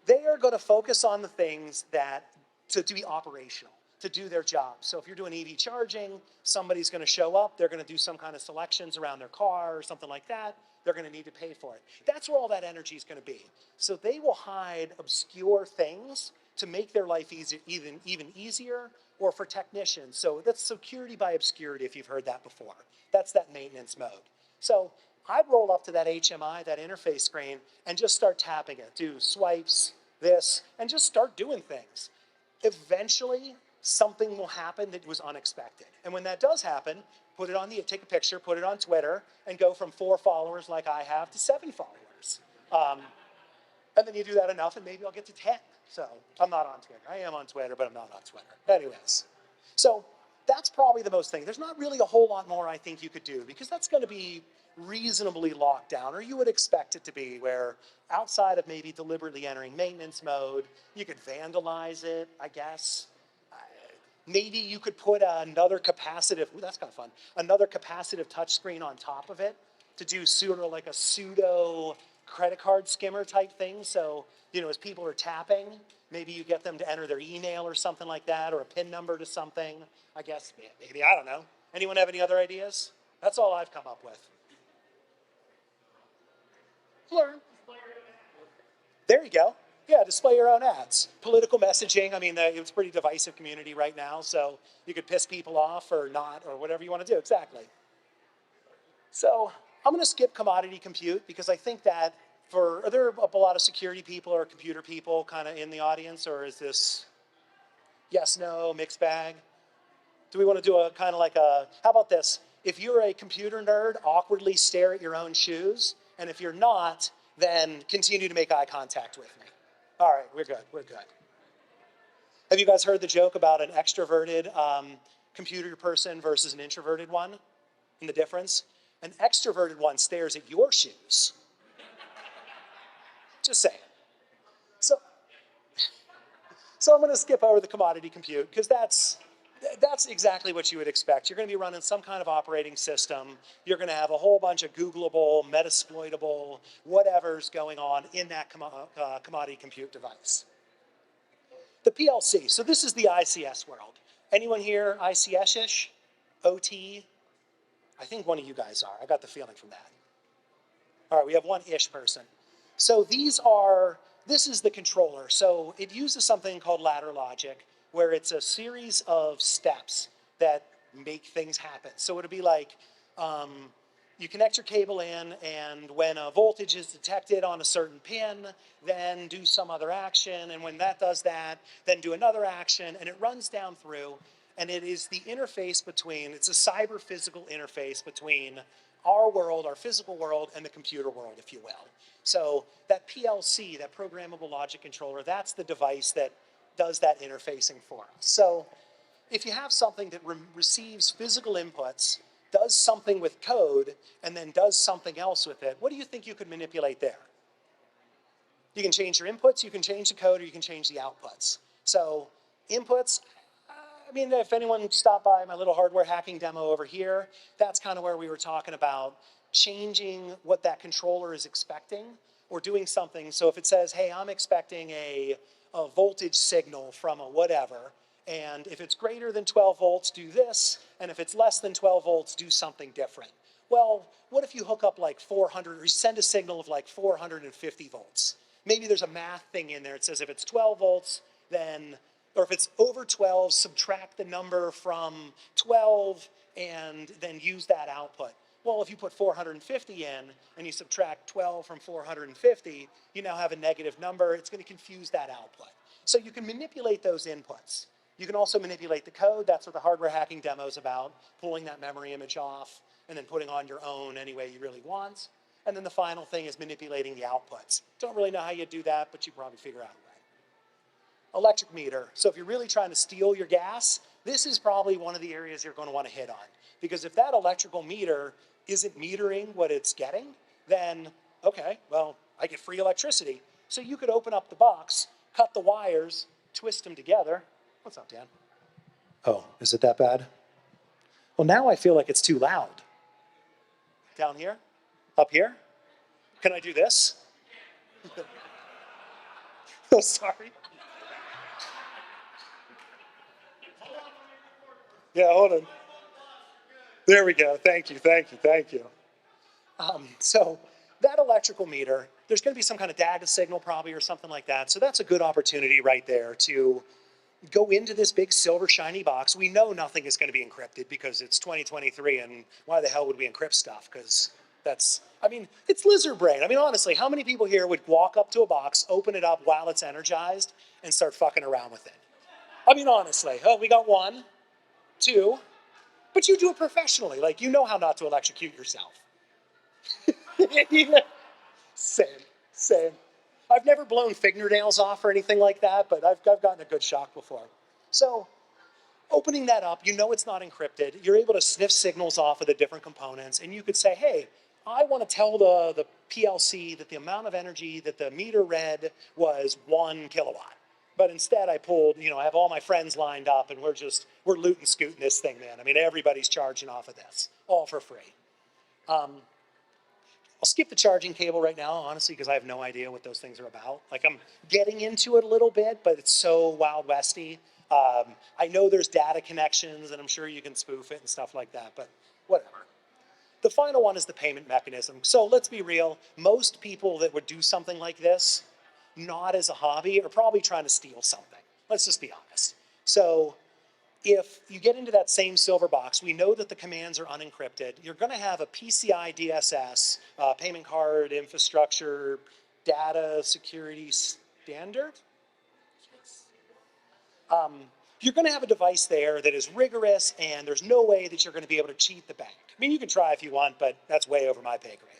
They are going to focus on the things that, to be operational, to do their job. So if you're doing EV charging, somebody's going to show up, they're going to do some kind of selections around their car or something like that. They're going to need to pay for it. That's where all that energy is going to be. So they will hide obscure things to make their life easier, even easier, or for technicians. So that's security by obscurity, if you've heard that before. That's that maintenance mode. So I'd roll up to that HMI, that interface screen, and just start tapping it. Do swipes, this, and just start doing things. Eventually, something will happen that was unexpected. And when that does happen, take a picture, put it on Twitter, and go from 4 followers like I have to 7 followers. And then you do that enough, and maybe I'll get to 10. So I'm not on Twitter. I am on Twitter, but I'm not on Twitter. Anyways, so that's probably the most thing. There's not really a whole lot more I think you could do, because that's going to be reasonably locked down, or you would expect it to be, where outside of maybe deliberately entering maintenance mode, you could vandalize it, I guess. Maybe you could put another capacitive, that's kind of fun, another capacitive touchscreen on top of it to do sort of like a pseudo credit card skimmer type thing. So, as people are tapping, maybe you get them to enter their email or something like that, or a PIN number to something. I guess, maybe, I don't know. Anyone have any other ideas? That's all I've come up with. Learn. There you go. Yeah, display your own ads. Political messaging, it's a pretty divisive community right now, so you could piss people off or not, or whatever you want to do, exactly. So I'm going to skip commodity compute, because I think that are there a lot of security people or computer people kind of in the audience, or is this yes, no, mixed bag? Do we want to do a kind of like how about this? If you're a computer nerd, awkwardly stare at your own shoes, and if you're not, then continue to make eye contact with me. All right, we're good. Have you guys heard the joke about an extroverted computer person versus an introverted one, and the difference? An extroverted one stares at your shoes. Just saying. So I'm going to skip over the commodity compute, because that's exactly what you would expect. You're going to be running some kind of operating system. You're going to have a whole bunch of Googleable, Metasploitable, whatever's going on in that commodity compute device. The PLC. So this is the ICS world. Anyone here ICS-ish? OT? I think one of you guys are. I got the feeling from that. All right, we have one ish person. So this is the controller. So it uses something called ladder logic, where it's a series of steps that make things happen. So it'll be like, you connect your cable in, and when a voltage is detected on a certain pin, then do some other action, and when that does that, then do another action, and it runs down through, and it is the interface between, it's a cyber-physical interface between our world, our physical world, and the computer world, if you will. So that PLC, that programmable logic controller, that's the device that does that interfacing for us. So if you have something that receives physical inputs, does something with code, and then does something else with it, what do you think you could manipulate there? You can change your inputs, you can change the code, or you can change the outputs. So inputs, I mean, if anyone stopped by my little hardware hacking demo over here, that's kind of where we were talking about changing what that controller is expecting or doing something. So if it says, hey, I'm expecting a voltage signal from a whatever, and if it's greater than 12 volts, do this, and if it's less than 12 volts, do something different. Well, what if you hook up like 400, or you send a signal of like 450 volts? Maybe there's a math thing in there. It says if it's 12 volts, then, or if it's over 12, subtract the number from 12 and then use that output. Well, if you put 450 in and you subtract 12 from 450, you now have a negative number. It's going to confuse that output. So you can manipulate those inputs. You can also manipulate the code. That's what the hardware hacking demo is about, pulling that memory image off and then putting on your own any way you really want. And then the final thing is manipulating the outputs. Don't really know how you do that, but you probably figure out a way. Electric meter. So if you're really trying to steal your gas, this is probably one of the areas you're going to want to hit on. Because if that electrical meter isn't metering what it's getting, then, okay, well, I get free electricity. So you could open up the box, cut the wires, twist them together. What's up, Dan? Oh, is it that bad? Well, now I feel like it's too loud. Down here? Up here? Can I do this? Oh, sorry. Yeah, hold on. There we go. Thank you, thank you, thank you. So that electrical meter, there's going to be some kind of data signal probably or something like that. So that's a good opportunity right there to go into this big silver shiny box. We know nothing is going to be encrypted because it's 2023, and why the hell would we encrypt stuff? Because that's, I mean, it's lizard brain. I mean, honestly, how many people here would walk up to a box, open it up while it's energized, and start fucking around with it? I mean, honestly, oh, we got 1, 2, but you do it professionally. Like, you know how not to electrocute yourself. Same, same. I've never blown fingernails off or anything like that, but I've gotten a good shock before. So opening that up, you know it's not encrypted. You're able to sniff signals off of the different components, and you could say, hey, I want to tell the PLC that the amount of energy that the meter read was 1 kilowatt. But instead I pulled, I have all my friends lined up, and we're loot and scooting this thing, man. I mean, everybody's charging off of this, all for free. I'll skip the charging cable right now, honestly, because I have no idea what those things are about. Like, I'm getting into it a little bit, but it's so Wild Westy. I know there's data connections, and I'm sure you can spoof it and stuff like that, but whatever. The final one is the payment mechanism. So let's be real. Most people that would do something like this, not as a hobby, are probably trying to steal something. Let's just be honest. So if you get into that same silver box, we know that the commands are unencrypted. You're going to have a PCI DSS, payment card infrastructure data security standard. You're going to have a device there that is rigorous, and there's no way that you're going to be able to cheat the bank. I mean, you can try if you want, but that's way over my pay grade.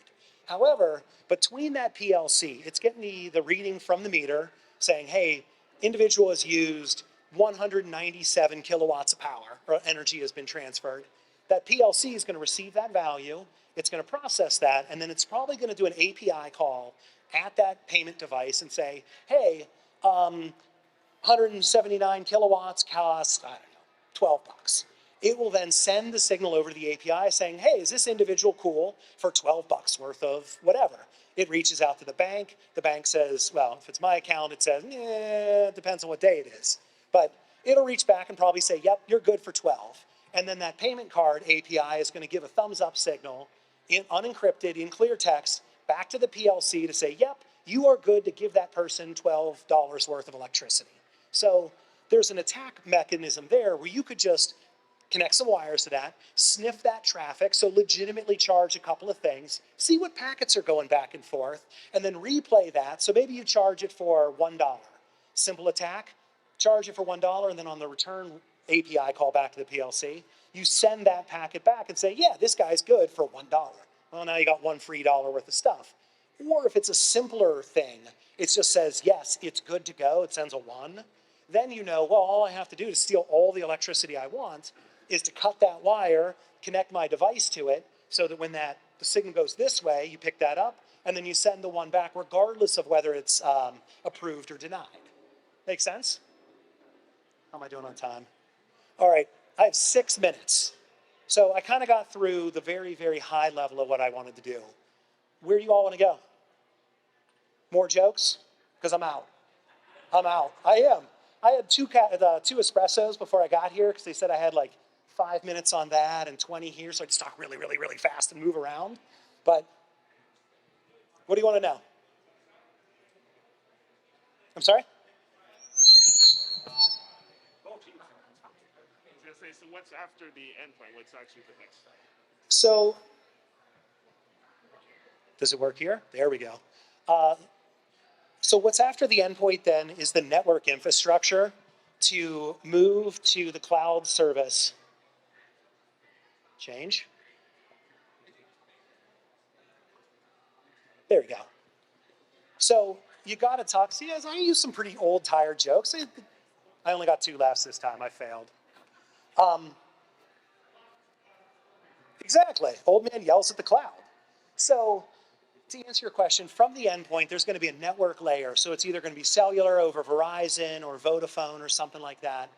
However, between that PLC, it's getting the reading from the meter saying, hey, individual has used 197 kilowatts of power, or energy has been transferred. That PLC is going to receive that value, it's going to process that, and then it's probably going to do an API call at that payment device and say, hey, 179 kilowatts cost, I don't know, $12. It will then send the signal over to the API saying, hey, is this individual cool for $12 worth of whatever? It reaches out to the bank. The bank says, well, if it's my account, it says, it depends on what day it is. But it'll reach back and probably say, yep, you're good for 12. And then that payment card API is going to give a thumbs up signal, unencrypted, in clear text, back to the PLC to say, yep, you are good to give that person $12 worth of electricity. So there's an attack mechanism there where you could just connect some wires to that, sniff that traffic, so legitimately charge a couple of things, see what packets are going back and forth, and then replay that. So maybe you charge it for $1. Simple attack, charge it for $1, and then on the return API call back to the PLC, you send that packet back and say, yeah, this guy's good for $1. Well, now you got $1 free worth of stuff. Or if it's a simpler thing, it just says, yes, it's good to go, it sends a 1. Then you know, well, all I have to do to steal all the electricity I want is to cut that wire, connect my device to it, so that when the signal goes this way, you pick that up, and then you send the one back regardless of whether it's approved or denied. Make sense? How am I doing on time? All right, I have 6 minutes. So I kind of got through the very, very high level of what I wanted to do. Where do you all want to go? More jokes? Because I'm out. I'm out. I am. I had two espressos before I got here because they said I had like 5 minutes on that and 20 here, so I just talk really, really, really fast and move around. But what do you want to know? I'm sorry? So what's after the endpoint? What's actually the next step? So, does it work here? There we go. So what's after the endpoint then is the network infrastructure to move to the cloud service. Change. There we go. So you got to talk. See, as I use some pretty old, tired jokes. I only got 2 laughs this time. I failed. Exactly. Old man yells at the cloud. So to answer your question, from the endpoint, there's going to be a network layer. So it's either going to be cellular over Verizon or Vodafone or something like that.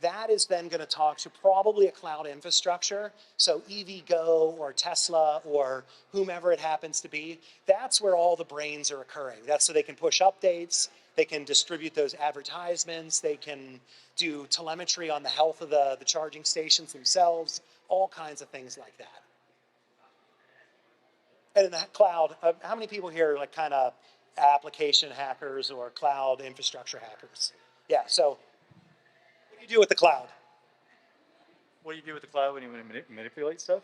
That is then going to talk to probably a cloud infrastructure. So EVgo or Tesla or whomever it happens to be. That's where all the brains are occurring. That's so they can push updates. They can distribute those advertisements. They can do telemetry on the health of the charging stations themselves. All kinds of things like that. And in the cloud, how many people here are like kind of application hackers or cloud infrastructure hackers? Yeah, so what do you do with the cloud? What do you do with the cloud when you manipulate stuff?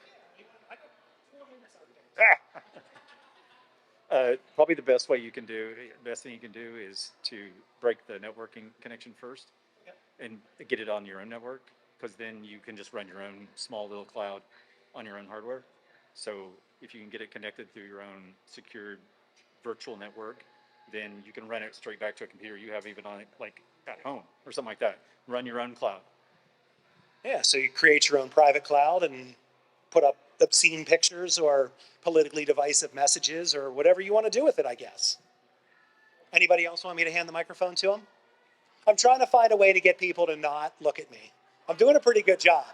Probably the best thing you can do is to break the networking connection first and get it on your own network, because then you can just run your own small little cloud on your own hardware. So if you can get it connected through your own secured virtual network, then you can run it straight back to a computer you have even on it, like at home or something like that. Run your own cloud. Yeah, so you create your own private cloud and put up obscene pictures or politically divisive messages or whatever you want to do with it, I guess. Anybody else want me to hand the microphone to them? I'm trying to find a way to get people to not look at me. I'm doing a pretty good job.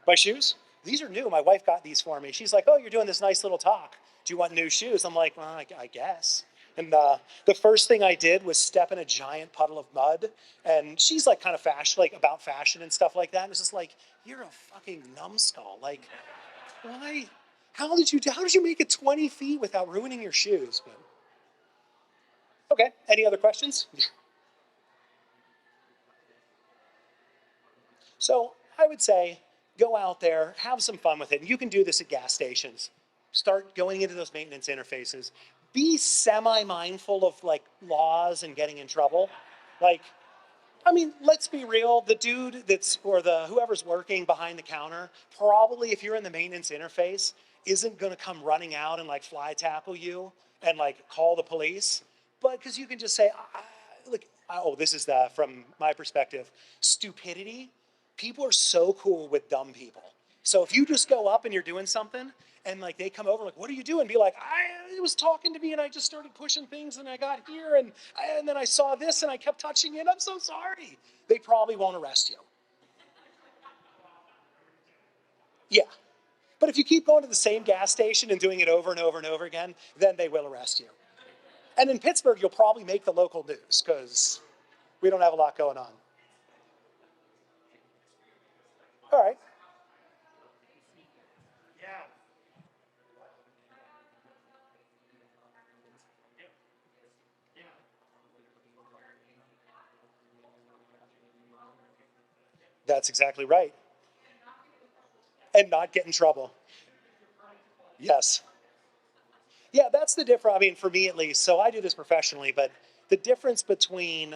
My shoes? These are new. My wife got these for me. She's like, oh, you're doing this nice little talk. Do you want new shoes? I'm like, well, I guess. And the first thing I did was step in a giant puddle of mud. And she's like kind of fashion, like about fashion and stuff like that. And it's just like, you're a fucking numbskull. Like, why? How did you make it 20 feet without ruining your shoes? But okay, any other questions? So I would say go out there, have some fun with it. And you can do this at gas stations. Start going into those maintenance interfaces. Be semi-mindful of like laws and getting in trouble. Like, I mean, let's be real. The dude or whoever's working behind the counter, probably if you're in the maintenance interface, isn't going to come running out and like fly tackle you and like call the police. But because you can just say, look, oh, this is from my perspective, stupidity. People are so cool with dumb people. So if you just go up and you're doing something and like they come over like, what are you doing? Be like, it was talking to me and I just started pushing things and I got here and then I saw this and I kept touching it. I'm so sorry. They probably won't arrest you. Yeah. But if you keep going to the same gas station and doing it over and over and over again, then they will arrest you. And in Pittsburgh, you'll probably make the local news because we don't have a lot going on. All right. That's exactly right. And not get in trouble. Yes. Yeah, that's the difference. I mean, for me at least. So I do this professionally, but the difference between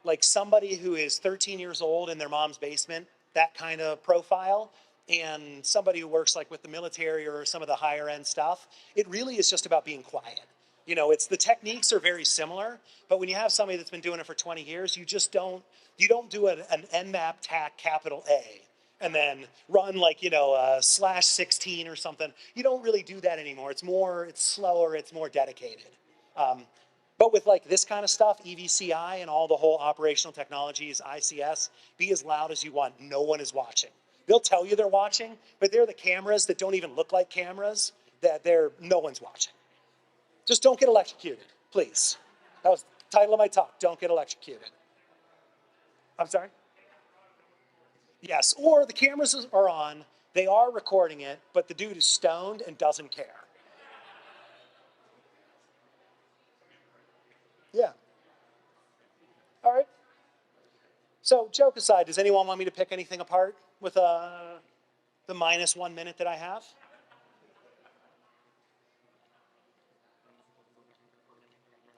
like somebody who is 13 years old in their mom's basement, that kind of profile, and somebody who works like with the military or some of the higher end stuff, it really is just about being quiet. You know, it's the techniques are very similar, but when you have somebody that's been doing it for 20 years, you don't do an Nmap TAC capital A and then run like, you know, /16 or something. You don't really do that anymore. It's slower, it's more dedicated. But with like this kind of stuff, EVCI and all the whole operational technologies, ICS, be as loud as you want. No one is watching. They'll tell you they're watching, but they're the cameras that don't even look like cameras that no one's watching. Just don't get electrocuted, please. That was the title of my talk, don't get electrocuted. I'm sorry? Yes, or the cameras are on, they are recording it, but the dude is stoned and doesn't care. Yeah. All right. So joke aside, does anyone want me to pick anything apart with the -1 minute that I have?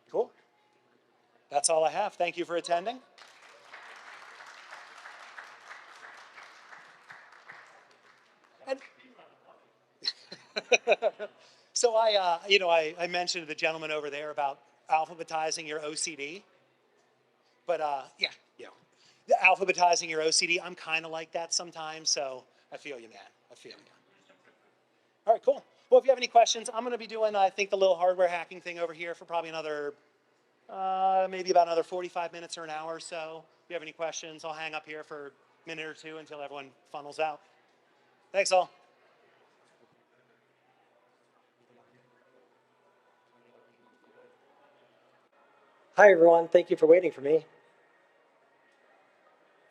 Cool. That's all I have. Thank you for attending. And so I mentioned to the gentleman over there about alphabetizing your OCD. But yeah, the alphabetizing your OCD, I'm kind of like that sometimes. So I feel you, man. I feel you. All right, cool. Well, if you have any questions, I'm going to be doing, I think, the little hardware hacking thing over here for probably another, maybe about another 45 minutes or an hour or so. If you have any questions, I'll hang up here for a minute or two until everyone funnels out. Thanks, all. Hi, everyone. Thank you for waiting for me. I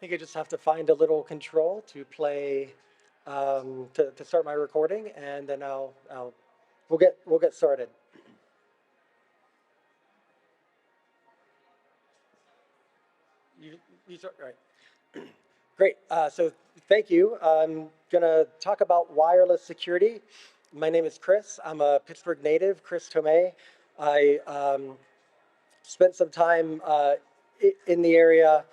think I just have to find a little control to play, to start my recording, and then we'll get started. You start, all right. Great. So thank you. I'm gonna talk about wireless security. My name is Chris. I'm a Pittsburgh native, Chris Tomei. I spent some time in the area.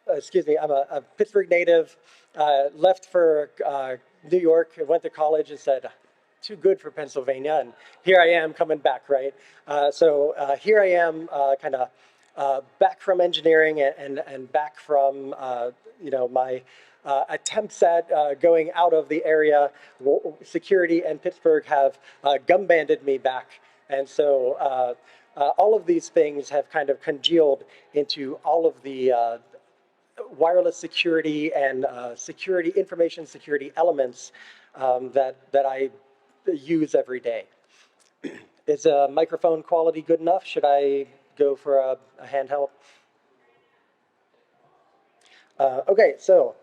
Excuse me, I'm a Pittsburgh native, left for New York, went to college and said, too good for Pennsylvania, and here I am coming back, right? So here I am kind of back from engineering and back from, my attempts at going out of the area. Security and Pittsburgh have gum-banded me back, and so all of these things have kind of congealed into all of the wireless security and information security elements that I use every day. Is microphone quality good enough? Should I go for a handheld? Okay, so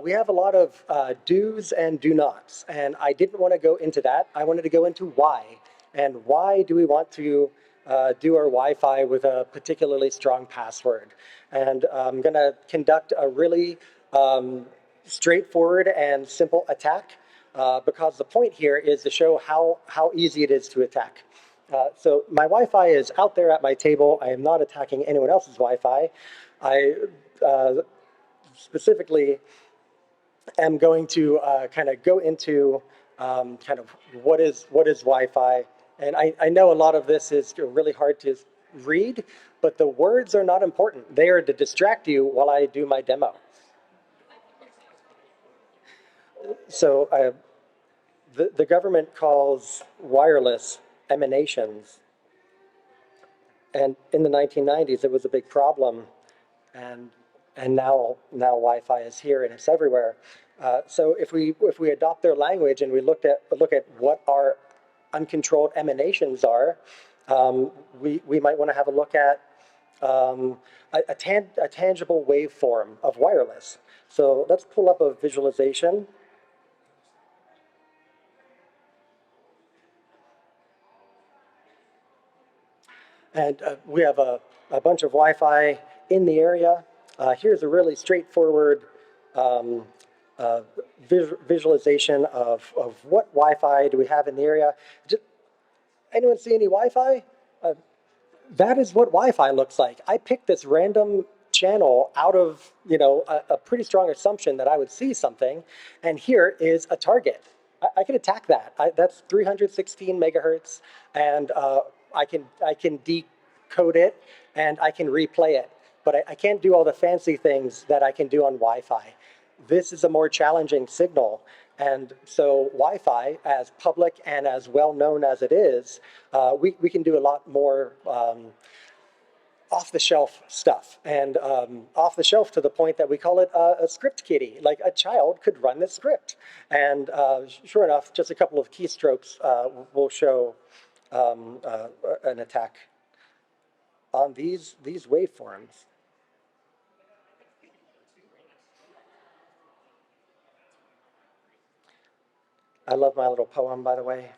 we have a lot of do's and do nots, and I didn't want to go into that. I wanted to go into why, and why do we want to do our Wi-Fi with a particularly strong password. And I'm going to conduct a really straightforward and simple attack because the point here is to show how easy it is to attack. So my Wi-Fi is out there at my table. I am not attacking anyone else's Wi-Fi. I specifically am going to kind of go into kind of what is Wi-Fi. And I know a lot of this is really hard to read, but the words are not important. They are to distract you while I do my demo. So the government calls wireless emanations. And in the 1990s, it was a big problem. And now Wi-Fi is here and it's everywhere. So if we adopt their language and we look at what our uncontrolled emanations are, we might want to have a look at a tangible waveform of wireless. So let's pull up a visualization. And we have a bunch of Wi-Fi in the area. Here's a really straightforward um, visualization of what Wi-Fi do we have in the area. Anyone see any Wi-Fi? That is what Wi-Fi looks like. I picked this random channel out of a pretty strong assumption that I would see something, and here is a target. I can attack that. That's 316 megahertz, and I can decode it and I can replay it. But I can't do all the fancy things that I can do on Wi-Fi. This is a more challenging signal. And so Wi-Fi, as public and as well known as it is, we can do a lot more off-the-shelf stuff. And off-the-shelf to the point that we call it a script kiddie. Like a child could run this script. And sure enough, just a couple of keystrokes will show an attack on these waveforms. I love my little poem, by the way.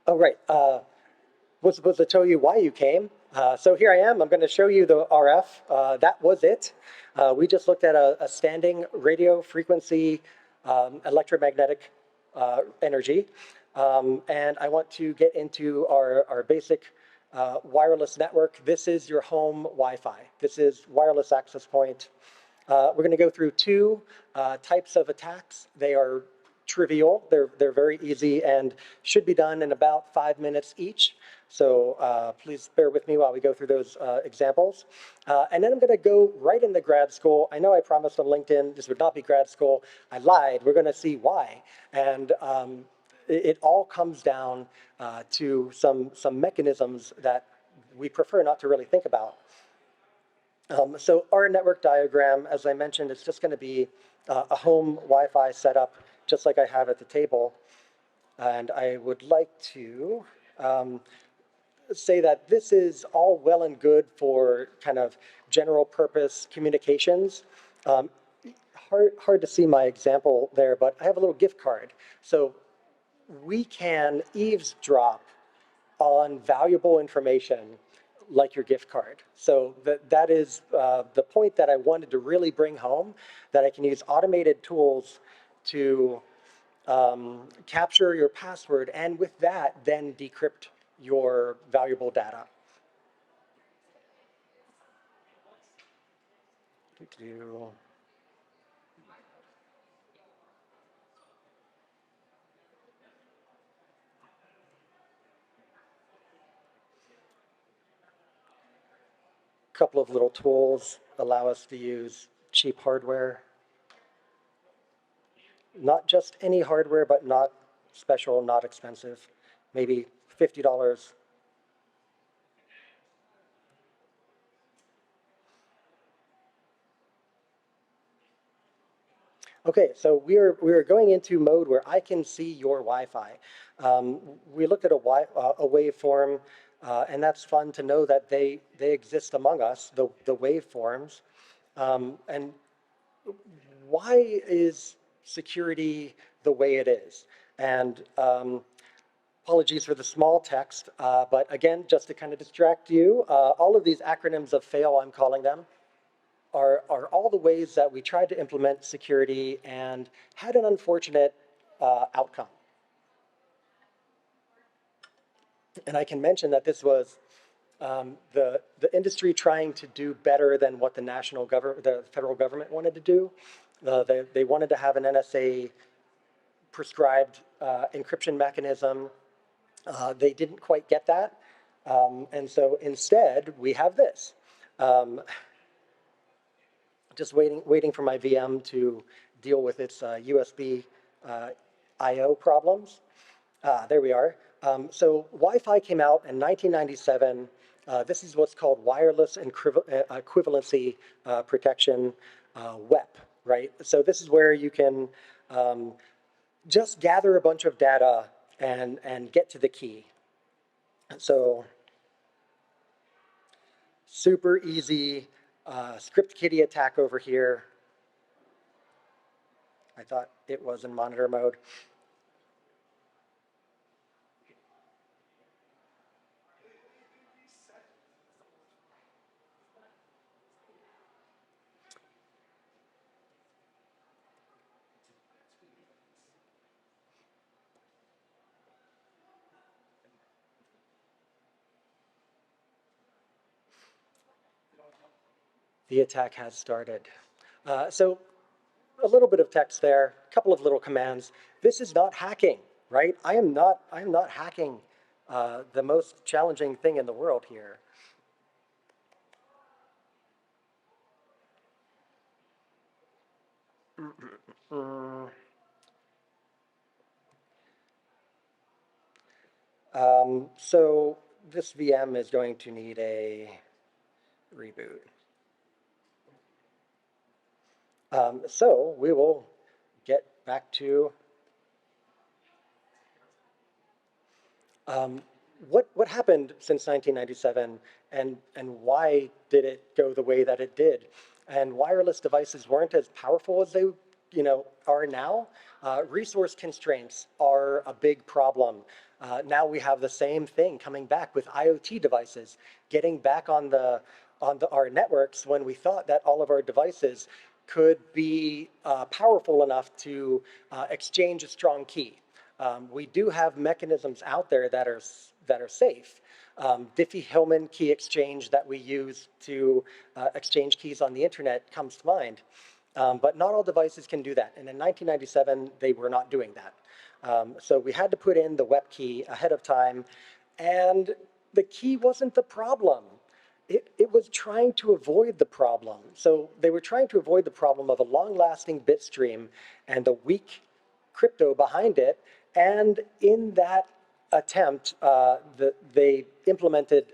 Oh, right. Was supposed to tell you why you came. So here I am. I'm going to show you the RF. That was it. We just looked at a standing radio frequency electromagnetic energy. And I want to get into our basic wireless network. This is your home Wi-Fi. This is wireless access point. We're going to go through two types of attacks. They are trivial. They're very easy and should be done in about 5 minutes each. So please bear with me while we go through those examples. And then I'm going to go right into grad school. I know I promised on LinkedIn this would not be grad school. I lied. We're going to see why. And it all comes down to some mechanisms that we prefer not to really think about. So our network diagram, as I mentioned, is just going to be a home Wi-Fi setup, just like I have at the table. And I would like to say that this is all well and good for kind of general purpose communications. Hard to see my example there, but I have a little gift card. So we can eavesdrop on valuable information like your gift card. So that is the point that I wanted to really bring home, that I can use automated tools to capture your password, and with that, then decrypt your valuable data. Couple of little tools allow us to use cheap hardware. Not just any hardware, but not special, not expensive. Maybe $50. Okay, so we are going into mode where I can see your Wi-Fi. We looked at a waveform, and that's fun to know that they exist among us, the waveforms. And why is security the way it is? And apologies for the small text, but again, just to kind of distract you, all of these acronyms of fail, I'm calling them, are all the ways that we tried to implement security and had an unfortunate outcome. And I can mention that this was the industry trying to do better than what the federal government wanted to do. They wanted to have an NSA prescribed encryption mechanism. They didn't quite get that. And so instead, we have this. Just waiting for my VM to deal with its USB I/O problems. There we are. So Wi-Fi came out in 1997. This is what's called wireless equivalency protection, WEP, right? So this is where you can just gather a bunch of data and get to the key. So super easy script kiddie attack over here. I thought it was in monitor mode. The attack has started. So a little bit of text there, a couple of little commands. This is not hacking, right? I am not hacking the most challenging thing in the world here. So this VM is going to need a reboot. So we will get back to what happened since 1997, and why did it go the way that it did, and wireless devices weren't as powerful as they are now. Resource constraints are a big problem. Now we have the same thing coming back with IoT devices, getting back on our networks when we thought that all of our devices could be powerful enough to exchange a strong key. We do have mechanisms out there that are safe. Diffie-Hellman key exchange that we use to exchange keys on the internet comes to mind. But not all devices can do that. And in 1997, they were not doing that. So we had to put in the WEP key ahead of time. And the key wasn't the problem. It was trying to avoid the problem. So they were trying to avoid the problem of a long-lasting bit stream and a weak crypto behind it. And in that attempt, they implemented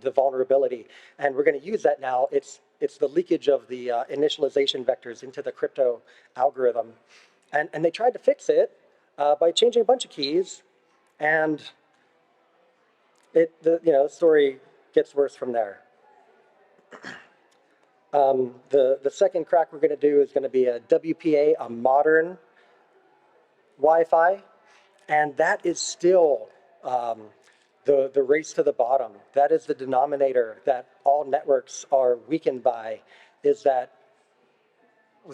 the vulnerability. And we're going to use that now. It's the leakage of the initialization vectors into the crypto algorithm. And they tried to fix it by changing a bunch of keys. And the story gets worse from there. The second crack we're going to do is going to be a WPA, a modern Wi-Fi, and that is still the race to the bottom. That is the denominator that all networks are weakened by, is that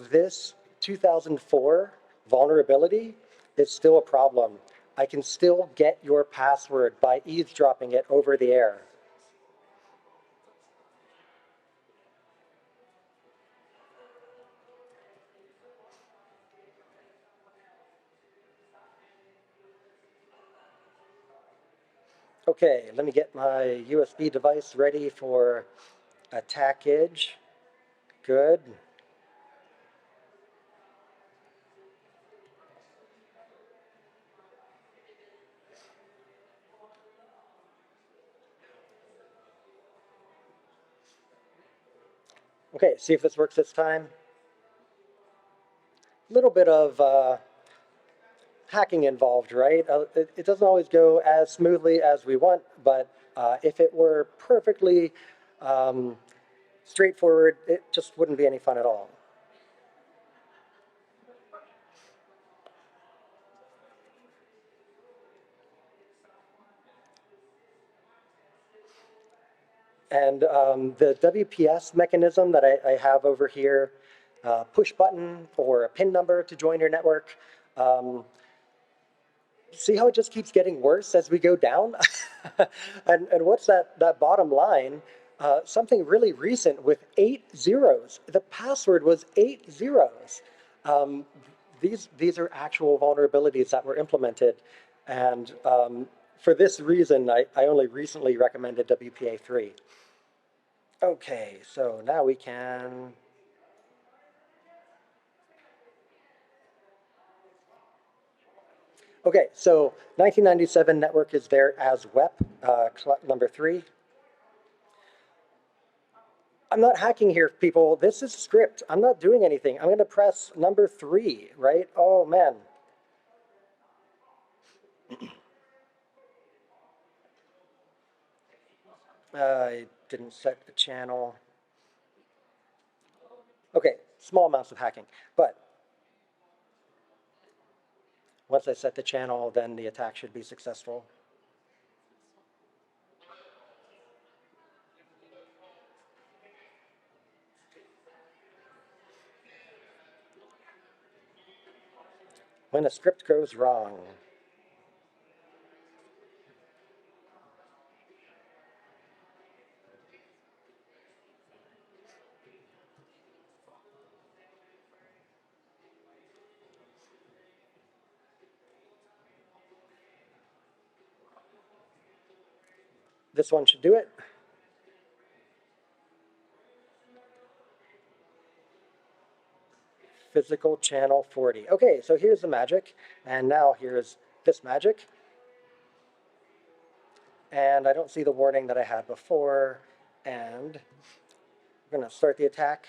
this 2004 vulnerability is still a problem. I can still get your password by eavesdropping it over the air. Okay, let me get my USB device ready for attackage. Good. Okay, see if this works this time. A little bit of hacking involved, right? It doesn't always go as smoothly as we want, but if it were perfectly straightforward, it just wouldn't be any fun at all. And the WPS mechanism that I have over here, push button or a PIN number to join your network. See how it just keeps getting worse as we go down? and what's that bottom line? Something really recent with 8 zeros. The password was 8 zeros. These are actual vulnerabilities that were implemented. And for this reason, I only recently recommended WPA 3. Okay, so now we can. Okay, so 1997 network is there as WEP, number 3. I'm not hacking here, people. This is script. I'm not doing anything. I'm going to press number 3, right? Oh, man. I didn't set the channel. Okay, small amounts of hacking. But Once I set the channel, then the attack should be successful. When a script goes wrong. This one should do it. Physical channel 40. Okay, so here's the magic, and now here's this magic. And I don't see the warning that I had before, and I'm gonna start the attack.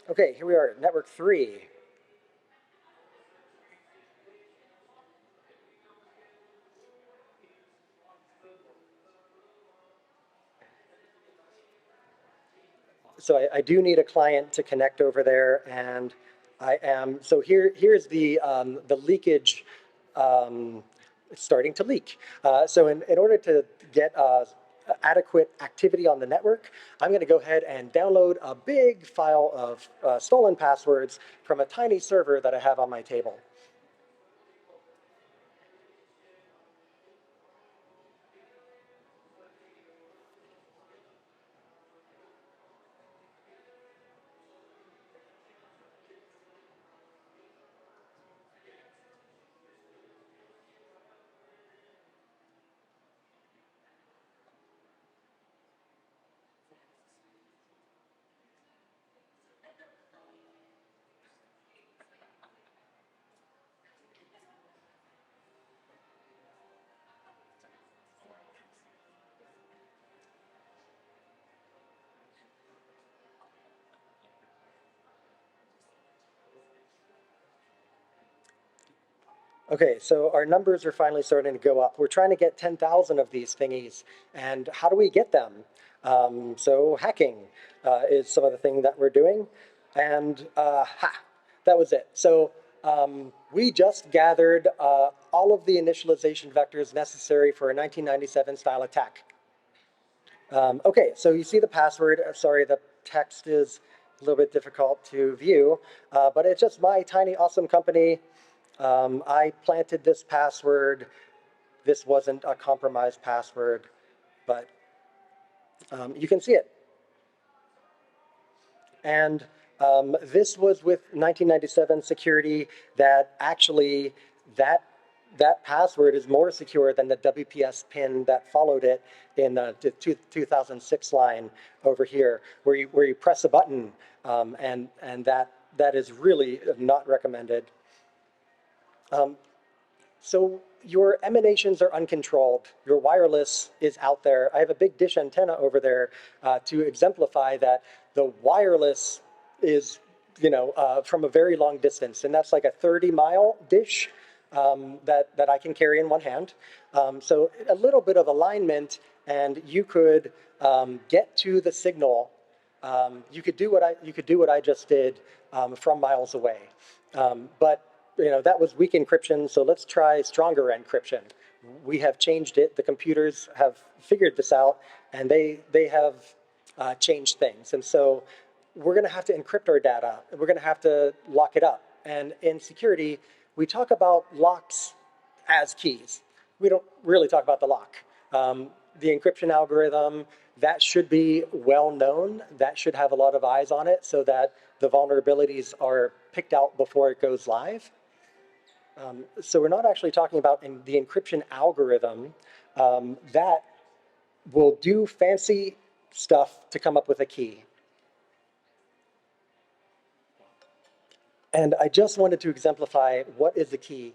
Okay, here we are, network 3. So I do need a client to connect over there, and I am, so here's the leakage. It's starting to leak. So in order to get adequate activity on the network, I'm going to go ahead and download a big file of stolen passwords from a tiny server that I have on my table. Okay, so our numbers are finally starting to go up. We're trying to get 10,000 of these thingies, and how do we get them? So hacking is some of the thing that we're doing, and that was it. So we just gathered all of the initialization vectors necessary for a 1997 style attack. Okay, so you see the password. Sorry, the text is a little bit difficult to view, but it's just my tiny awesome company. I planted this password. This wasn't a compromised password, but you can see it. And this was with 1997 security that actually that password is more secure than the WPS pin that followed it in the 2006 line over here, where you press a button, and that is really not recommended. So your emanations are uncontrolled. Your wireless is out there. I have a big dish antenna over there to exemplify that the wireless is, from a very long distance, and that's like a 30-mile dish that I can carry in one hand. So a little bit of alignment, and you could get to the signal. You could do what I just did from miles away, but that was weak encryption, so let's try stronger encryption. We have changed it. The computers have figured this out, and they have changed things. And so we're going to have to encrypt our data. We're going to have to lock it up. And in security, we talk about locks as keys. We don't really talk about the lock. The encryption algorithm, that should be well known. That should have a lot of eyes on it so that the vulnerabilities are picked out before it goes live. So we're not actually talking about the encryption algorithm that will do fancy stuff to come up with a key. And I just wanted to exemplify what is the key.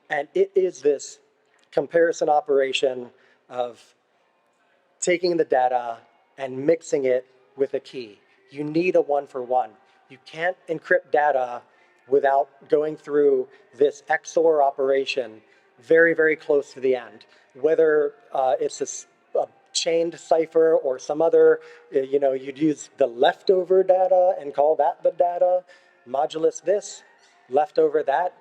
And it is this comparison operation of taking the data and mixing it with a key. You need a one-for-one. You can't encrypt data without going through this XOR operation very, very close to the end. Whether it's a chained cipher or some other, you'd use the leftover data and call that the data, modulus this, leftover that,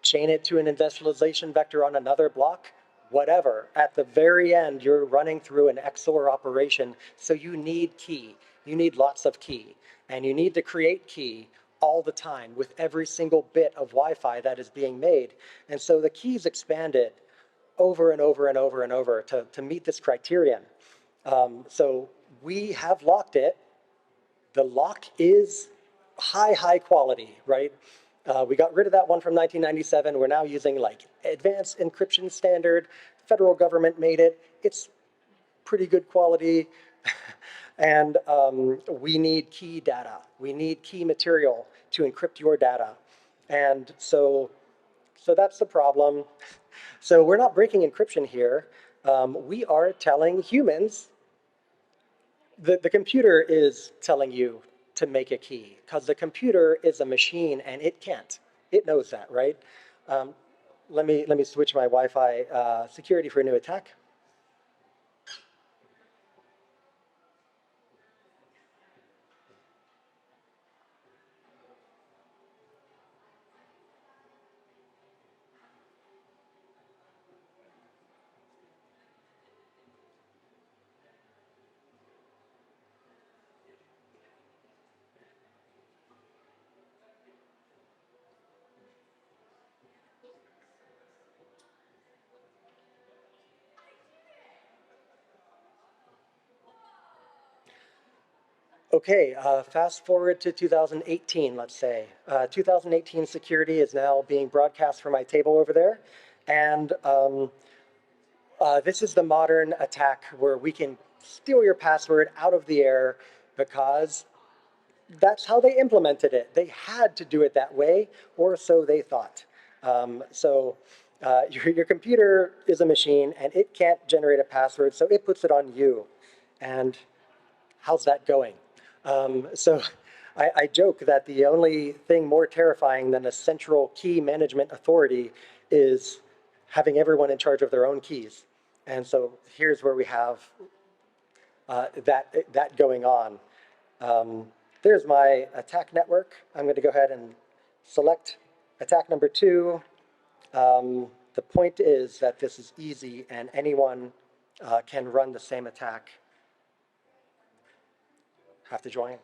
chain it to an industrialization vector on another block, whatever. At the very end, you're running through an XOR operation, so you need key. You need lots of key, and you need to create key all the time with every single bit of Wi-Fi that is being made. And so the keys expanded over and over and over and over to meet this criterion. So we have locked it. The lock is high quality, right? We got rid of that one from 1997. We're now using like advanced encryption standard. Federal government made it. It's pretty good quality. And we need key data. We need key material to encrypt your data. And so that's the problem. So we're not breaking encryption here. We are telling humans, the computer is telling you to make a key because the computer is a machine and it can't. It knows that, right? Let me switch my Wi-Fi security for a new attack. Okay, fast forward to 2018, let's say. 2018 security is now being broadcast from my table over there. And this is the modern attack where we can steal your password out of the air because that's how they implemented it. They had to do it that way, or so they thought. Your computer is a machine and it can't generate a password, so it puts it on you. And how's that going? I joke that the only thing more terrifying than a central key management authority is having everyone in charge of their own keys. And so here's where we have that going on. There's my attack network. I'm going to go ahead and select attack number 2. The point is that this is easy and anyone can run the same attack. Have to join.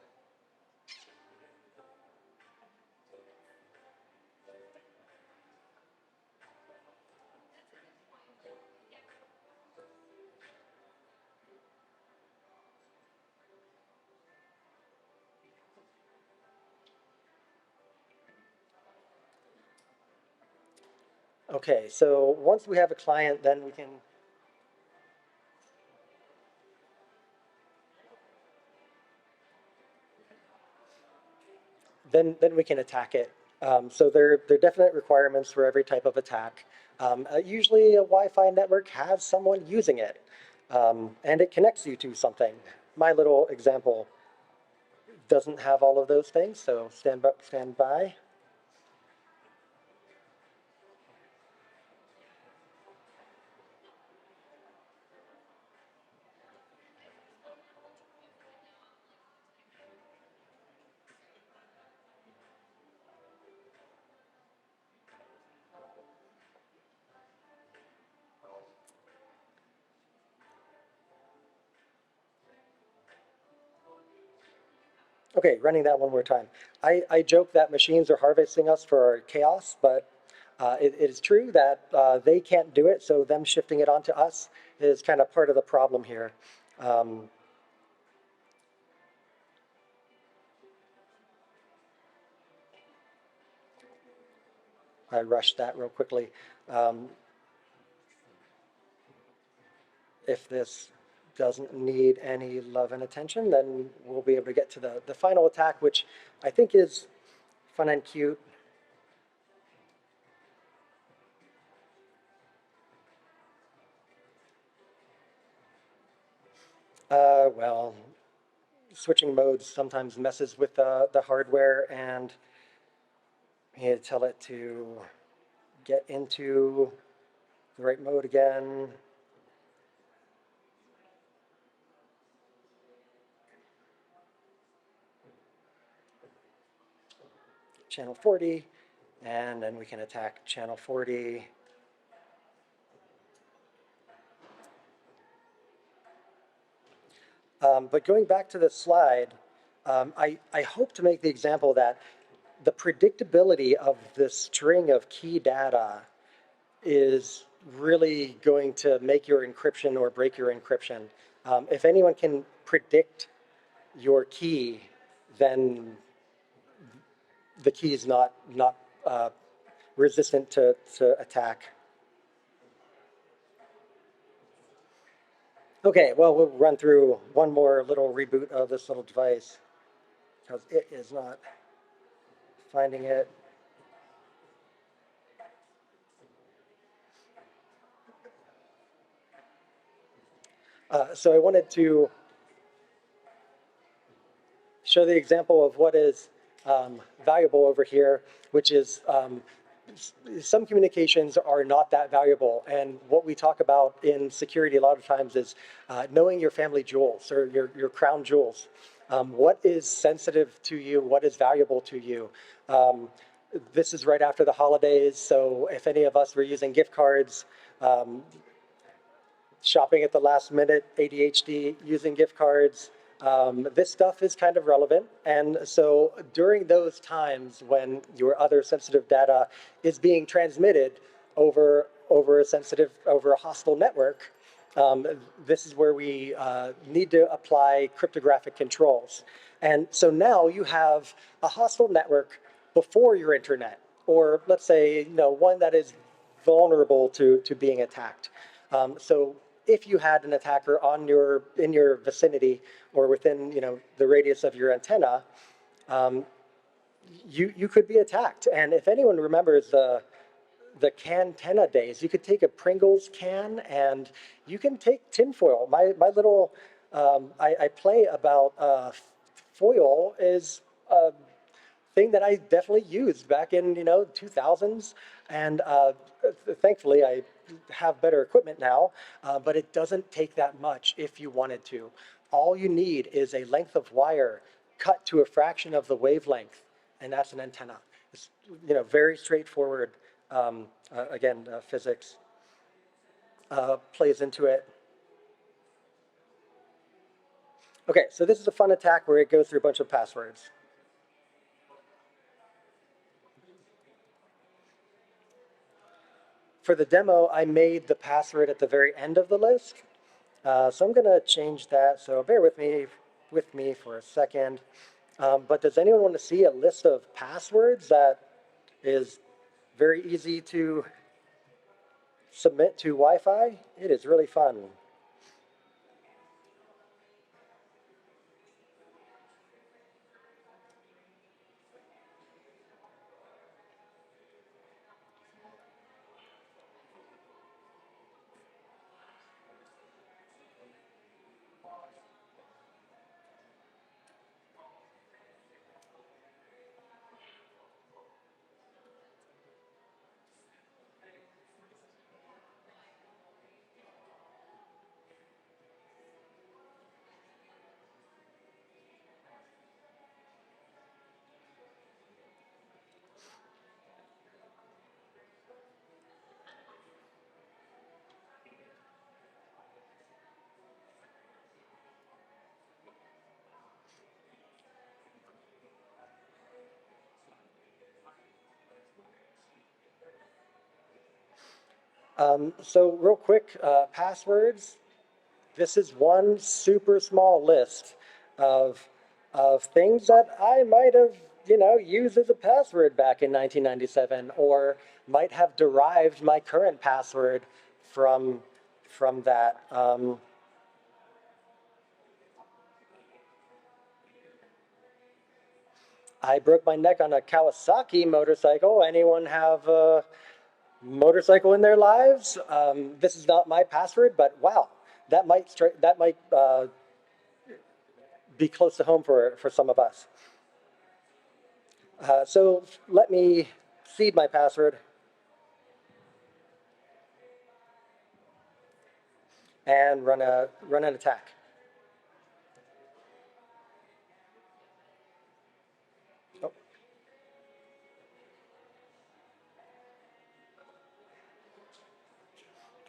Okay, so once we have a client, then we can then we can attack it. So there are definite requirements for every type of attack. Usually a Wi-Fi network has someone using it, and it connects you to something. My little example doesn't have all of those things, so stand by. Okay, running that one more time. I joke that machines are harvesting us for our chaos, but it is true that they can't do it, so them shifting it onto us is kind of part of the problem here. I rushed that real quickly. If this doesn't need any love and attention, then we'll be able to get to the final attack, which I think is fun and cute. Well, switching modes sometimes messes with the hardware, and I need to tell it to get into the right mode again. channel 40, and then we can attack channel 40. But going back to the slide, I hope to make the example that the predictability of this string of key data is really going to make your encryption or break your encryption. If anyone can predict your key, then the key is not resistant to attack. Okay, well, we'll run through one more little reboot of this little device because it is not finding it. So I wanted to show the example of what is valuable over here, which is some communications are not that valuable. And what we talk about in security a lot of times is knowing your family jewels or your crown jewels. What is sensitive to you? What is valuable to you? This is right after the holidays, so if any of us were using gift cards, shopping at the last minute, ADHD, using gift cards, this stuff is kind of relevant. And so during those times when your other sensitive data is being transmitted over a hostile network, this is where we need to apply cryptographic controls. And so now you have a hostile network before your internet, or let's say one that is vulnerable to being attacked. So if you had an attacker in your vicinity or within the radius of your antenna, you could be attacked. And if anyone remembers the cantenna days, you could take a Pringles can and you can take tinfoil. My little I play about foil is a thing that I definitely used back in 2000s, and thankfully I have better equipment now, but it doesn't take that much if you wanted to. All you need is a length of wire cut to a fraction of the wavelength, and that's an antenna. It's very straightforward. Again, physics plays into it. Okay, so this is a fun attack where it goes through a bunch of passwords. For the demo, I made the password at the very end of the list. So I'm going to change that. So bear with me for a second. But does anyone want to see a list of passwords that is very easy to submit to Wi-Fi? It is really fun. So real quick, passwords. This is one super small list of things that I might have used as a password back in 1997, or might have derived my current password from that. I broke my neck on a Kawasaki motorcycle. Anyone have a motorcycle in their lives? This is not my password, but wow, that might be close to home for some of us. So let me seed my password and run an attack. Oh.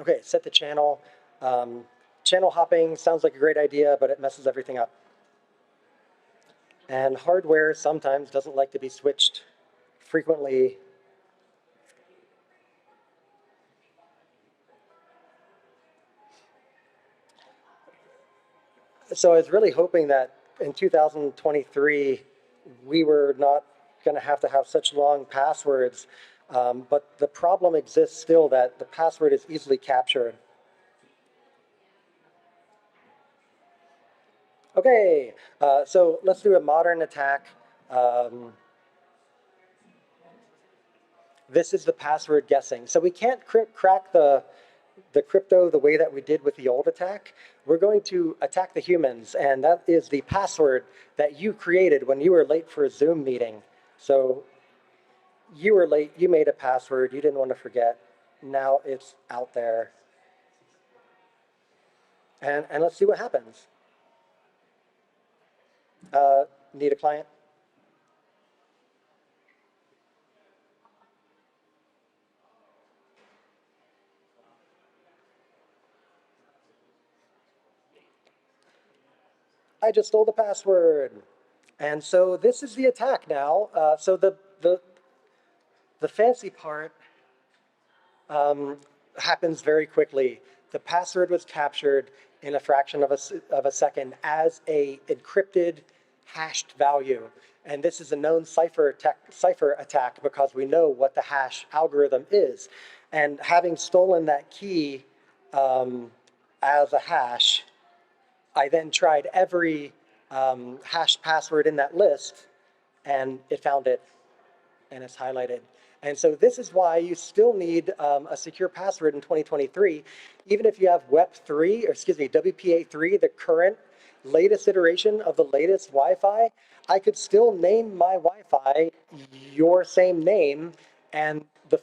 Okay, set the channel. Channel hopping sounds like a great idea, but it messes everything up. And hardware sometimes doesn't like to be switched frequently. So I was really hoping that in 2023, we were not going to have such long passwords. But the problem exists still that the password is easily captured. Okay, so let's do a modern attack. This is the password guessing. So we can't crack the crypto the way that we did with the old attack. We're going to attack the humans, and that is the password that you created when you were late for a Zoom meeting. So you were late, you made a password, you didn't want to forget. Now it's out there. And let's see what happens. Need a client? I just stole the password. And so this is the attack now. So the fancy part happens very quickly. The password was captured in a fraction of a second as a encrypted hashed value. And this is a known cipher attack because we know what the hash algorithm is. And having stolen that key as a hash, I then tried every hashed password in that list, and it found it, and it's highlighted. And so this is why you still need a secure password in 2023, even if you have WPA3, the current latest iteration of the latest Wi-Fi. I could still name my Wi-Fi your same name, and the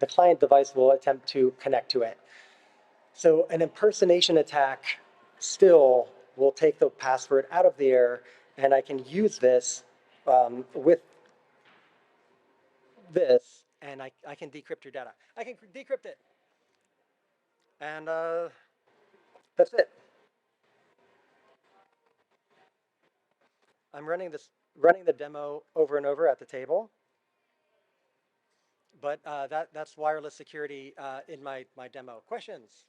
client device will attempt to connect to it. So an impersonation attack still will take the password out of the air, and I can use this with this, and I can decrypt your data. I can decrypt it. And that's it. I'm running the demo over and over at the table. But that's wireless security in my demo. Questions?